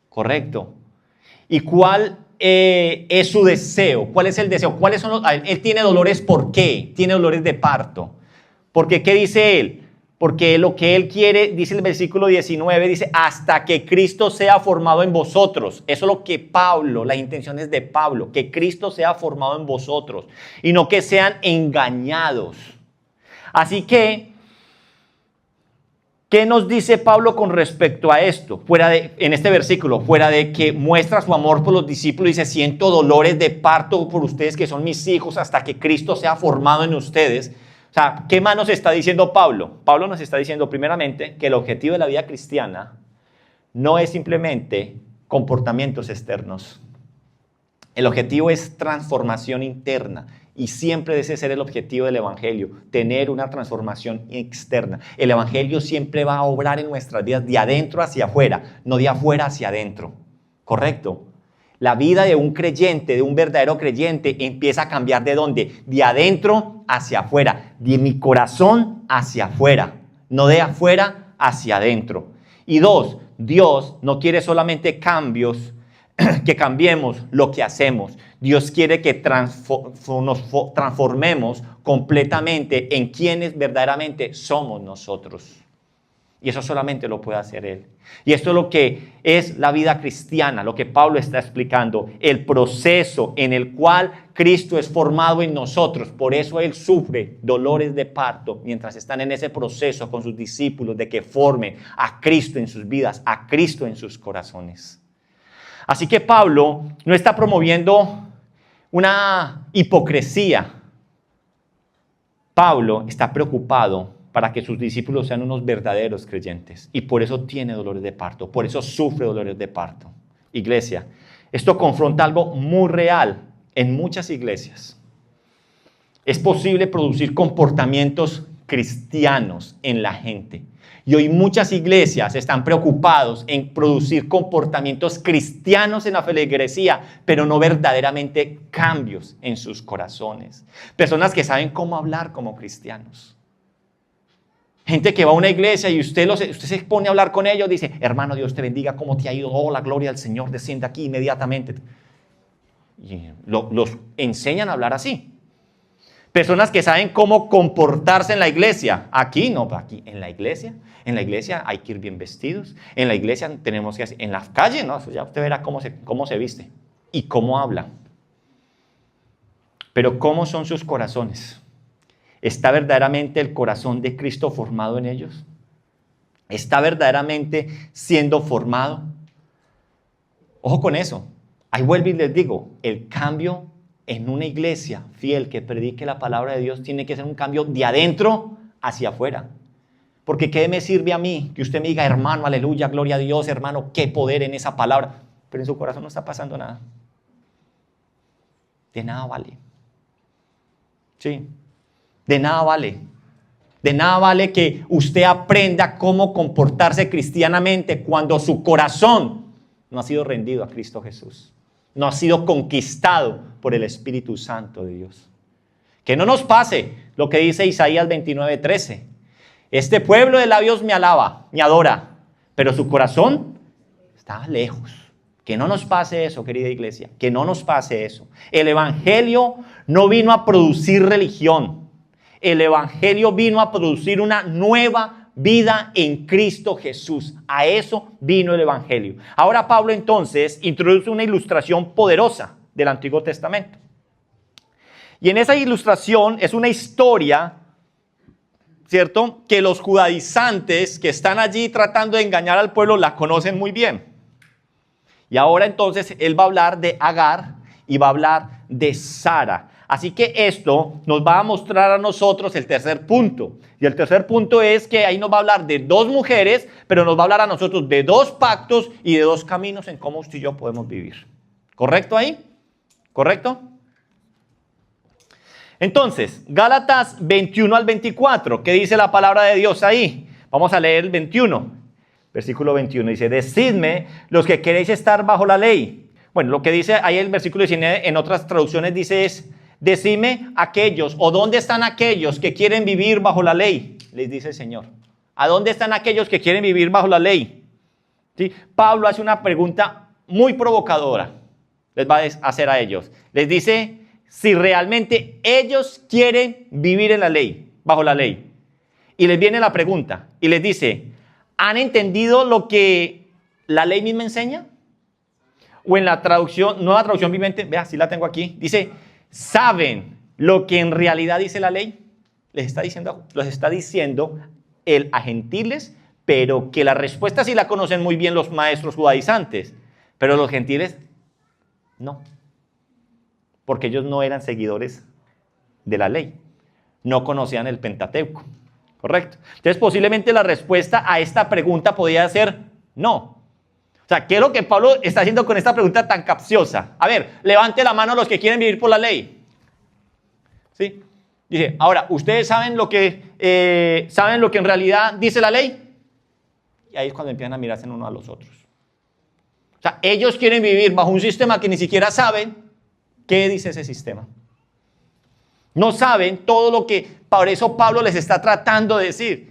¿Correcto? ¿Y cuál es su deseo? ¿Cuál es el deseo? ¿Cuáles son él tiene dolores, ¿por qué? Tiene dolores de parto. Porque, ¿qué dice él? Porque lo que él quiere, dice el versículo 19, dice, hasta que Cristo sea formado en vosotros. Eso es lo que Pablo, las intenciones de Pablo, que Cristo sea formado en vosotros y no que sean engañados. Así que, ¿qué nos dice Pablo con respecto a esto? En este versículo, fuera de que muestra su amor por los discípulos y dice, siento dolores de parto por ustedes que son mis hijos hasta que Cristo sea formado en ustedes. O sea, ¿qué más nos está diciendo Pablo? Pablo nos está diciendo primeramente que el objetivo de la vida cristiana no es simplemente comportamientos externos. El objetivo es transformación interna y siempre debe ser el objetivo del Evangelio, tener una transformación externa. El Evangelio siempre va a obrar en nuestras vidas de adentro hacia afuera, no de afuera hacia adentro. ¿Correcto? La vida de un creyente, de un verdadero creyente, empieza a cambiar ¿de dónde? De adentro hacia afuera, de mi corazón hacia afuera, no de afuera hacia adentro. Y dos, Dios no quiere solamente cambios, que cambiemos lo que hacemos. Dios quiere que nos transformemos completamente en quienes verdaderamente somos nosotros. Y eso solamente lo puede hacer Él. Y esto es lo que es la vida cristiana, lo que Pablo está explicando, el proceso en el cual Cristo es formado en nosotros. Por eso Él sufre dolores de parto mientras están en ese proceso con sus discípulos de que formen a Cristo en sus vidas, a Cristo en sus corazones. Así que Pablo no está promoviendo una hipocresía. Pablo está preocupado para que sus discípulos sean unos verdaderos creyentes. Y por eso tiene dolores de parto, por eso sufre dolores de parto. Iglesia, esto confronta algo muy real en muchas iglesias. Es posible producir comportamientos cristianos en la gente. Y hoy muchas iglesias están preocupados en producir comportamientos cristianos en la feligresía, pero no verdaderamente cambios en sus corazones. Personas que saben cómo hablar como cristianos. Gente que va a una iglesia y usted se pone a hablar con ellos, dice, hermano, Dios te bendiga, ¿cómo te ha ido? Oh, la gloria del Señor desciende aquí inmediatamente. Y los enseñan a hablar así. Personas que saben cómo comportarse en la iglesia. Aquí no, aquí en la iglesia hay que ir bien vestidos. En la iglesia tenemos que hacer, en la calle, no, ya usted verá cómo se viste y cómo habla. Pero ¿cómo son sus corazones? ¿Está verdaderamente el corazón de Cristo formado en ellos? ¿Está verdaderamente siendo formado? Ojo con eso. Ahí vuelvo y les digo, el cambio en una iglesia fiel que predique la palabra de Dios tiene que ser un cambio de adentro hacia afuera. Porque ¿qué me sirve a mí que usted me diga, hermano, aleluya, gloria a Dios, hermano, qué poder en esa palabra? Pero en su corazón no está pasando nada. De nada vale. Sí, de nada vale. De nada vale que usted aprenda cómo comportarse cristianamente cuando su corazón no ha sido rendido a Cristo Jesús. No ha sido conquistado por el Espíritu Santo de Dios. Que no nos pase lo que dice Isaías 29:13. Este pueblo de labios me alaba, me adora, pero su corazón está lejos. Que no nos pase eso, querida iglesia, que no nos pase eso. El Evangelio no vino a producir religión. El Evangelio vino a producir una nueva vida en Cristo Jesús. A eso vino el Evangelio. Ahora Pablo entonces introduce una ilustración poderosa del Antiguo Testamento. Y en esa ilustración es una historia, ¿cierto?, que los judaizantes que están allí tratando de engañar al pueblo la conocen muy bien. Y ahora entonces él va a hablar de Agar y va a hablar de Sara. Así que esto nos va a mostrar a nosotros el tercer punto. Y el tercer punto es que ahí nos va a hablar de dos mujeres, pero nos va a hablar a nosotros de dos pactos y de dos caminos en cómo usted y yo podemos vivir. ¿Correcto ahí? ¿Correcto? Entonces, Gálatas 21 al 24, ¿qué dice la palabra de Dios ahí? Vamos a leer el 21, versículo 21. Dice, decidme los que queréis estar bajo la ley. Bueno, lo que dice ahí el versículo 19 en otras traducciones dice es, decime aquellos, o dónde están aquellos que quieren vivir bajo la ley, les dice el Señor. ¿A dónde están aquellos que quieren vivir bajo la ley? ¿Sí? Pablo hace una pregunta muy provocadora, les va a hacer a ellos. Les dice si realmente ellos quieren vivir en la ley, bajo la ley. Y les viene la pregunta y les dice, ¿han entendido lo que la ley misma enseña? O en la traducción, nueva traducción viviente, vea, sí la tengo aquí, dice, ¿saben lo que en realidad dice la ley? Los está diciendo él a gentiles, pero que la respuesta sí la conocen muy bien los maestros judaizantes, pero los gentiles no, porque ellos no eran seguidores de la ley, no conocían el Pentateuco, ¿correcto? Entonces posiblemente la respuesta a esta pregunta podría ser no. sea, ¿qué es lo que Pablo está haciendo con esta pregunta tan capciosa? A ver, levante la mano los que quieren vivir por la ley. ¿Sí? Dice, ahora, ¿ustedes saben lo que en realidad dice la ley? Y ahí es cuando empiezan a mirarse unos a los otros. O sea, ellos quieren vivir bajo un sistema que ni siquiera saben qué dice ese sistema. No saben todo lo que, por eso Pablo les está tratando de decir.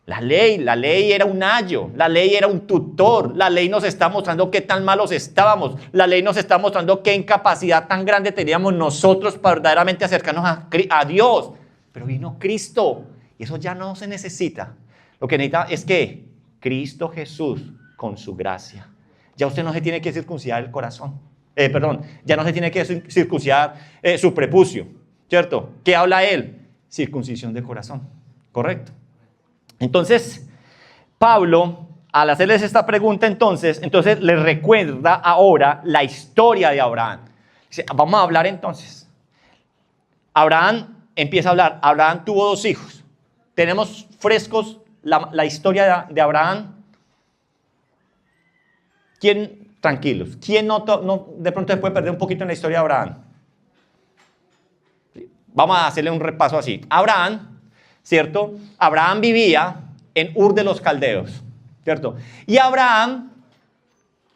La ley era un ayo, la ley era un tutor, la ley nos está mostrando qué tan malos estábamos, la ley nos está mostrando qué incapacidad tan grande teníamos nosotros para verdaderamente acercarnos a Dios. Pero vino Cristo y eso ya no se necesita. Lo que necesita es que Cristo Jesús con su gracia. Ya usted no se tiene que circuncidar el corazón, ya no se tiene que circuncidar su prepucio, ¿cierto? ¿Qué habla él? Circuncisión de corazón, ¿correcto? Entonces, Pablo, al hacerles esta pregunta, entonces les recuerda ahora la historia de Abraham. Dice, vamos a hablar entonces. Abraham empieza a hablar. Abraham tuvo 2 hijos. Tenemos frescos la historia de Abraham. ¿Quién, tranquilos, quién no de pronto se puede perder un poquito en la historia de Abraham? Vamos a hacerle un repaso así. Abraham, ¿cierto? Abraham vivía en Ur de los Caldeos, ¿cierto? Y Abraham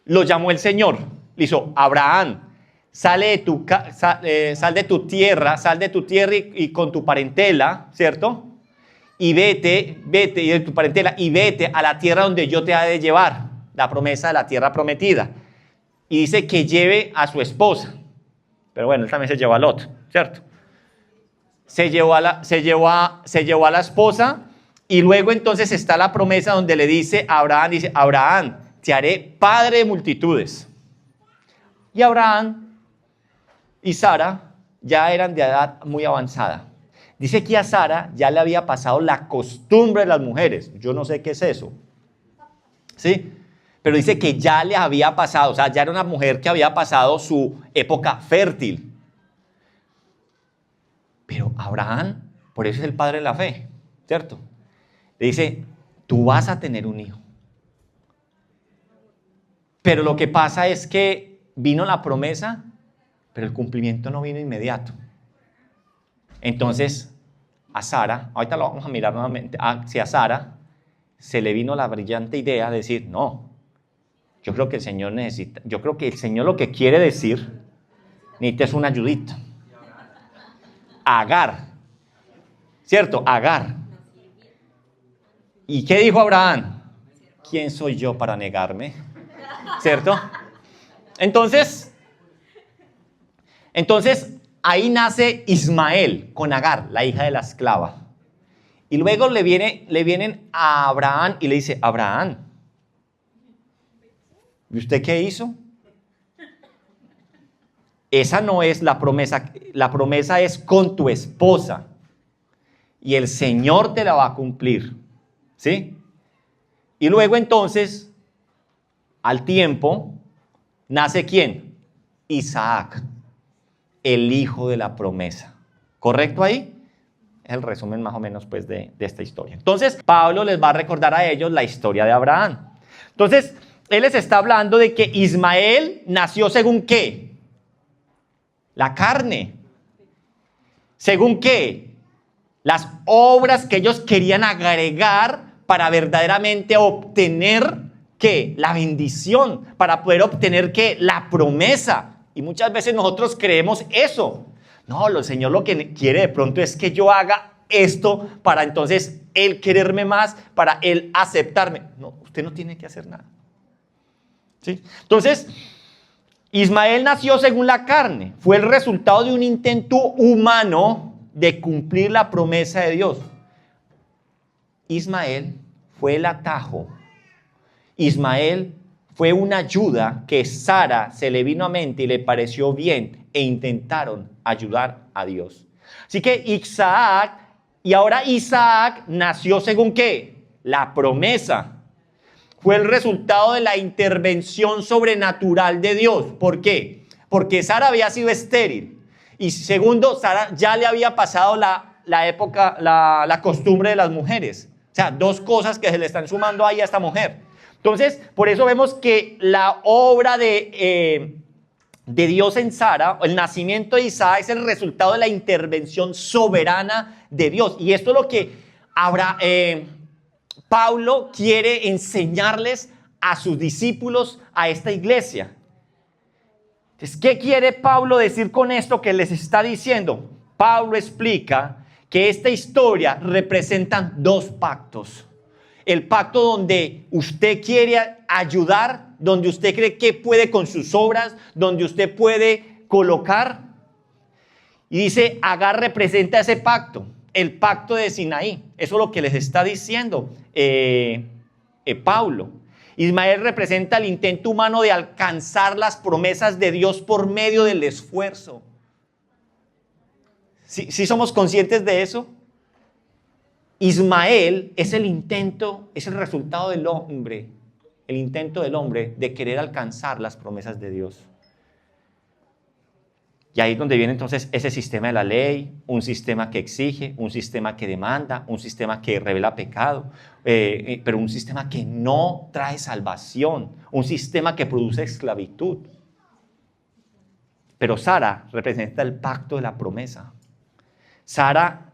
lo llamó el Señor. Le hizo, Abraham, sal de tu tierra y con tu parentela, ¿cierto? Y vete y de tu parentela y vete a la tierra donde yo te he de llevar, la promesa de la tierra prometida. Y dice que lleve a su esposa. Pero bueno, él también se llevó a Lot, ¿cierto? Se llevó a la esposa y luego entonces está la promesa donde le dice a Abraham, Abraham, te haré padre de multitudes. Y Abraham y Sara ya eran de edad muy avanzada. Dice que a Sara ya le había pasado la costumbre de las mujeres. Yo no sé qué es eso. ¿Sí? Pero dice que ya le había pasado, o sea, ya era una mujer que había pasado su época fértil. Pero Abraham, por eso es el padre de la fe, ¿cierto? Le dice, tú vas a tener un hijo. Pero lo que pasa es que vino la promesa, pero el cumplimiento no vino inmediato. Entonces, a Sara, ahorita lo vamos a mirar nuevamente, si a Sara se le vino la brillante idea de decir, no, yo creo que el Señor lo que quiere decir, necesitas una ayudita. Agar, ¿cierto? Agar. ¿Y qué dijo Abraham? ¿Quién soy yo para negarme? ¿Cierto? Entonces ahí nace Ismael con Agar, la hija de la esclava. Y luego le vienen a Abraham y le dice, Abraham, ¿y usted qué hizo? Esa no es la promesa es con tu esposa y el Señor te la va a cumplir, ¿sí? Y luego entonces, al tiempo, nace ¿quién? Isaac, el hijo de la promesa, ¿correcto ahí? Es el resumen más o menos pues de esta historia. Entonces, Pablo les va a recordar a ellos la historia de Abraham. Entonces, él les está hablando de que Ismael nació según ¿qué? La carne. ¿Según qué? Las obras que ellos querían agregar para verdaderamente obtener ¿qué? La bendición, para poder obtener ¿qué? La promesa. Y muchas veces nosotros creemos eso. No, el Señor lo que quiere de pronto es que yo haga esto para entonces Él quererme más, para Él aceptarme. No, usted no tiene que hacer nada. ¿Sí? Entonces, Ismael nació según la carne. Fue el resultado de un intento humano de cumplir la promesa de Dios. Ismael fue el atajo. Ismael fue una ayuda que Sara se le vino a mente y le pareció bien e intentaron ayudar a Dios. Así que Isaac nació según ¿qué? La promesa. Fue el resultado de la intervención sobrenatural de Dios. ¿Por qué? Porque Sara había sido estéril. Y segundo, Sara ya le había pasado la costumbre de las mujeres. O sea, 2 cosas que se le están sumando ahí a esta mujer. Entonces, por eso vemos que la obra de Dios en Sara, el nacimiento de Isaac, es el resultado de la intervención soberana de Dios. Y esto es lo que Pablo quiere enseñarles a sus discípulos, a esta iglesia. Entonces, ¿qué quiere Pablo decir con esto que les está diciendo? Pablo explica que esta historia representa dos pactos. El pacto donde usted quiere ayudar, donde usted cree que puede con sus obras, donde usted puede colocar. Y dice, Agar representa ese pacto, el pacto de Sinaí. Eso es lo que les está diciendo Pablo. Ismael representa el intento humano de alcanzar las promesas de Dios por medio del esfuerzo. ¿Sí somos conscientes de eso? Ismael es el intento, es el resultado del hombre, el intento del hombre de querer alcanzar las promesas de Dios. Y ahí es donde viene entonces ese sistema de la ley, un sistema que exige, un sistema que demanda, un sistema que revela pecado, pero un sistema que no trae salvación, un sistema que produce esclavitud. Pero Sara representa el pacto de la promesa.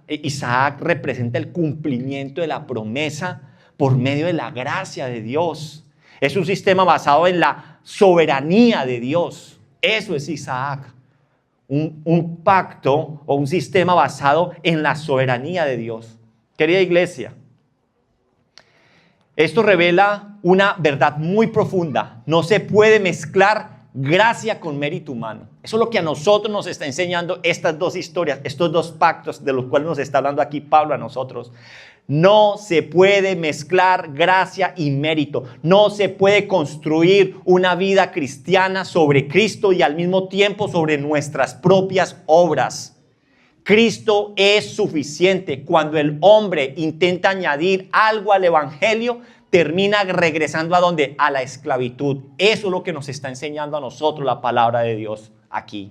Isaac representa el cumplimiento de la promesa por medio de la gracia de Dios. Es un sistema basado en la soberanía de Dios. Eso es Isaac. Un pacto o un sistema basado en la soberanía de Dios. Querida iglesia, esto revela una verdad muy profunda. No se puede mezclar gracia con mérito humano. Eso es lo que a nosotros nos está enseñando estas dos historias, estos dos pactos de los cuales nos está hablando aquí Pablo a nosotros. No se puede mezclar gracia y mérito. No se puede construir una vida cristiana sobre Cristo y al mismo tiempo sobre nuestras propias obras. Cristo es suficiente. Cuando el hombre intenta añadir algo al evangelio, termina regresando ¿a dónde? A la esclavitud. Eso es lo que nos está enseñando a nosotros la palabra de Dios aquí.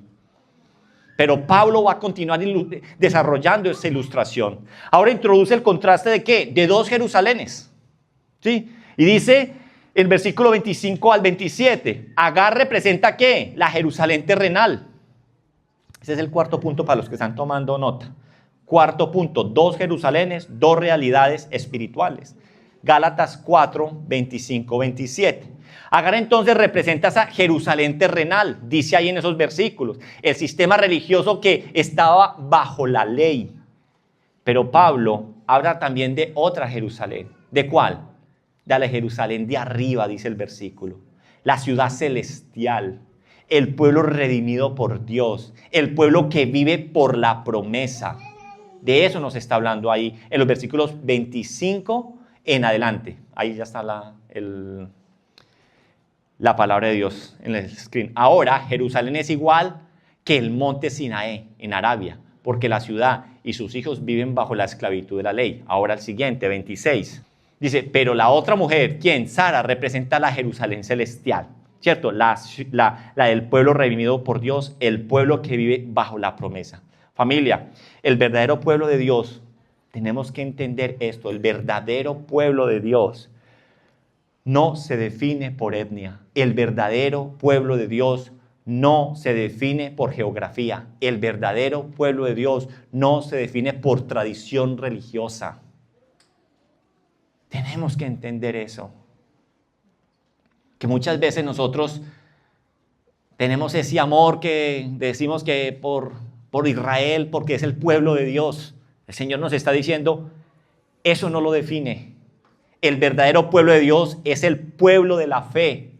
Pero Pablo va a continuar desarrollando esa ilustración. Ahora introduce el contraste ¿de qué? De dos Jerusalenes. ¿Sí? Y dice el versículo 25 al 27, Agar representa ¿qué? La Jerusalén terrenal. Ese es el cuarto punto para los que están tomando nota. Cuarto punto, dos Jerusalenes, dos realidades espirituales. Gálatas 4, 25, 27. Agar entonces representa esa Jerusalén terrenal, dice ahí en esos versículos, el sistema religioso que estaba bajo la ley. Pero Pablo habla también de otra Jerusalén. ¿De cuál? De la Jerusalén de arriba, dice el versículo. La ciudad celestial, el pueblo redimido por Dios, el pueblo que vive por la promesa. De eso nos está hablando ahí en los versículos 25 en adelante. Ahí ya está la palabra de Dios en el screen. Ahora Jerusalén es igual que el monte Sinaí en Arabia, porque la ciudad y sus hijos viven bajo la esclavitud de la ley. Ahora el siguiente, 26. Dice, pero la otra mujer, ¿quién? Sara, representa la Jerusalén celestial, ¿cierto? La del pueblo redimido por Dios, el pueblo que vive bajo la promesa. Familia, el verdadero pueblo de Dios, tenemos que entender esto, el verdadero pueblo de Dios no se define por etnia. El verdadero pueblo de Dios no se define por geografía. El verdadero pueblo de Dios no se define por tradición religiosa. Tenemos que entender eso. Que muchas veces nosotros tenemos ese amor que decimos que por Israel, porque es el pueblo de Dios. El Señor nos está diciendo, eso no lo define. El verdadero pueblo de Dios es el pueblo de la fe.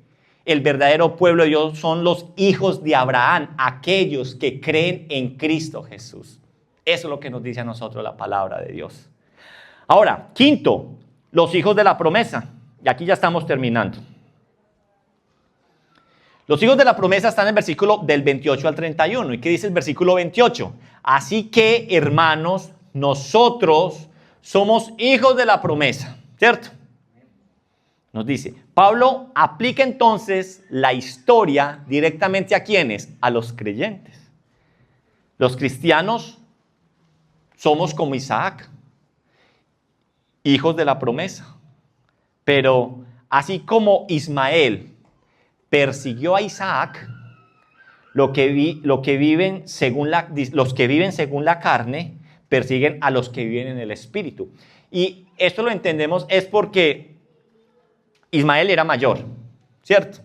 El verdadero pueblo de Dios son los hijos de Abraham, aquellos que creen en Cristo Jesús. Eso es lo que nos dice a nosotros la palabra de Dios. Ahora, quinto, los hijos de la promesa. Y aquí ya estamos terminando. Los hijos de la promesa están en el versículo del 28 al 31. ¿Y qué dice el versículo 28? Así que, hermanos, nosotros somos hijos de la promesa, ¿cierto? Nos dice, Pablo aplica entonces la historia directamente ¿a quiénes? A los creyentes. Los cristianos somos como Isaac, hijos de la promesa. Pero así como Ismael persiguió a Isaac, los que viven según la carne persiguen a los que viven en el espíritu. Y esto lo entendemos es porque Ismael era mayor, ¿cierto?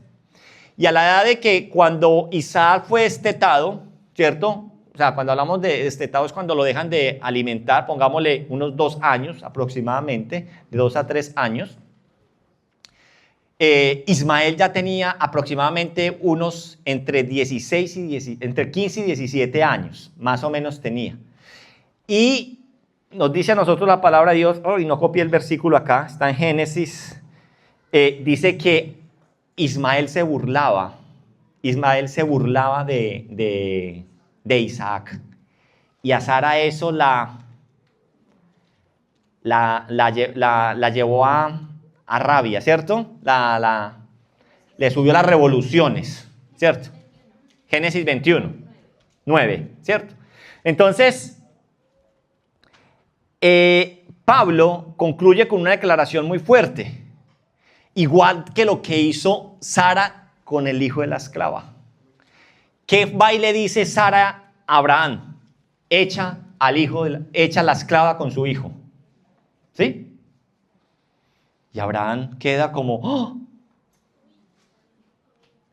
Y a la edad de que cuando Isaac fue destetado, ¿cierto? O sea, cuando hablamos de destetado es cuando lo dejan de alimentar, pongámosle unos 2 años aproximadamente, de 2 a 3 años. Ismael ya tenía aproximadamente unos entre 15 y 17 años, más o menos tenía. Y nos dice a nosotros la palabra de Dios, y no copié el versículo acá, está en Génesis, dice que Ismael se burlaba de Isaac. Y a Sara eso la llevó a rabia, ¿cierto? Le subió las revoluciones, ¿cierto? Génesis 21, 9, ¿cierto? Entonces, Pablo concluye con una declaración muy fuerte, igual que lo que hizo Sara con el hijo de la esclava. ¿Qué va y le dice Sara a Abraham? Echa la esclava con su hijo. ¿Sí? Y Abraham queda como, ¡oh!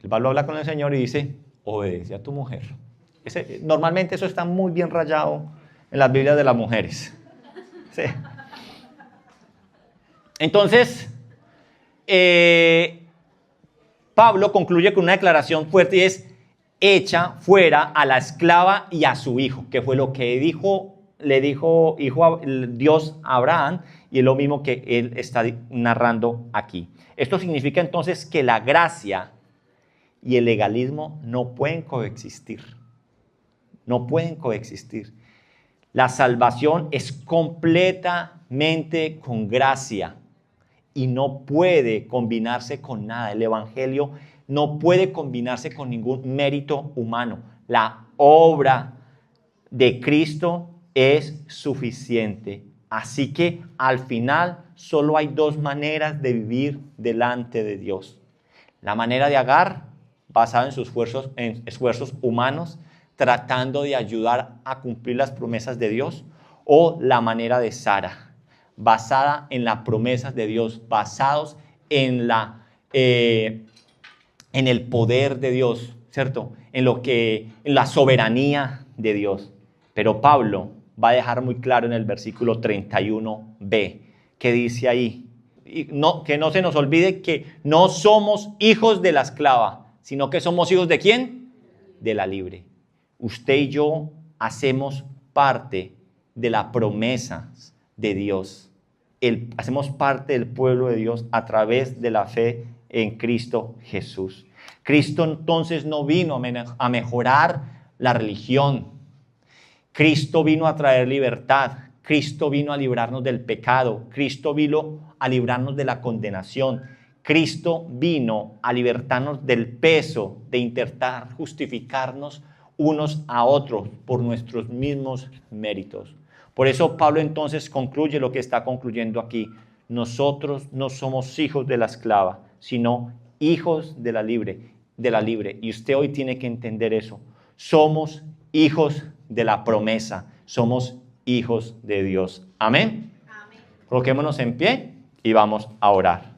El Pablo habla con el Señor y dice, obedece a tu mujer. Normalmente eso está muy bien rayado en las Biblias de las mujeres. Sí. Entonces, Pablo concluye con una declaración fuerte y es, echa fuera a la esclava y a su hijo, que fue lo que le dijo Dios a Abraham, y es lo mismo que él está narrando aquí. Esto significa entonces que la gracia y el legalismo no pueden coexistir. No pueden coexistir. La salvación es completamente con gracia y no puede combinarse con nada. El evangelio no puede combinarse con ningún mérito humano. La obra de Cristo es suficiente. Así que al final solo hay 2 maneras de vivir delante de Dios. La manera de Agar, basada en sus esfuerzos humanos, tratando de ayudar a cumplir las promesas de Dios, o la manera de Sara, basada en las promesas de Dios, basados en el poder de Dios, ¿cierto? En la soberanía de Dios. Pero Pablo va a dejar muy claro en el versículo 31b, que dice ahí, que no se nos olvide que no somos hijos de la esclava, sino que somos hijos ¿de quién? De la libre. Usted y yo hacemos parte de las promesas de Dios. Hacemos parte del pueblo de Dios a través de la fe en Cristo Jesús. Cristo entonces no vino a mejorar la religión. Cristo vino a traer libertad. Cristo vino a librarnos del pecado. Cristo vino a librarnos de la condenación. Cristo vino a libertarnos del peso de intentar justificarnos unos a otros por nuestros mismos méritos. Por eso Pablo entonces concluye lo que está concluyendo aquí. Nosotros no somos hijos de la esclava, sino hijos de la libre. Y usted hoy tiene que entender eso. Somos hijos de la promesa. Somos hijos de Dios. Amén. Amén. Coloquémonos en pie y vamos a orar.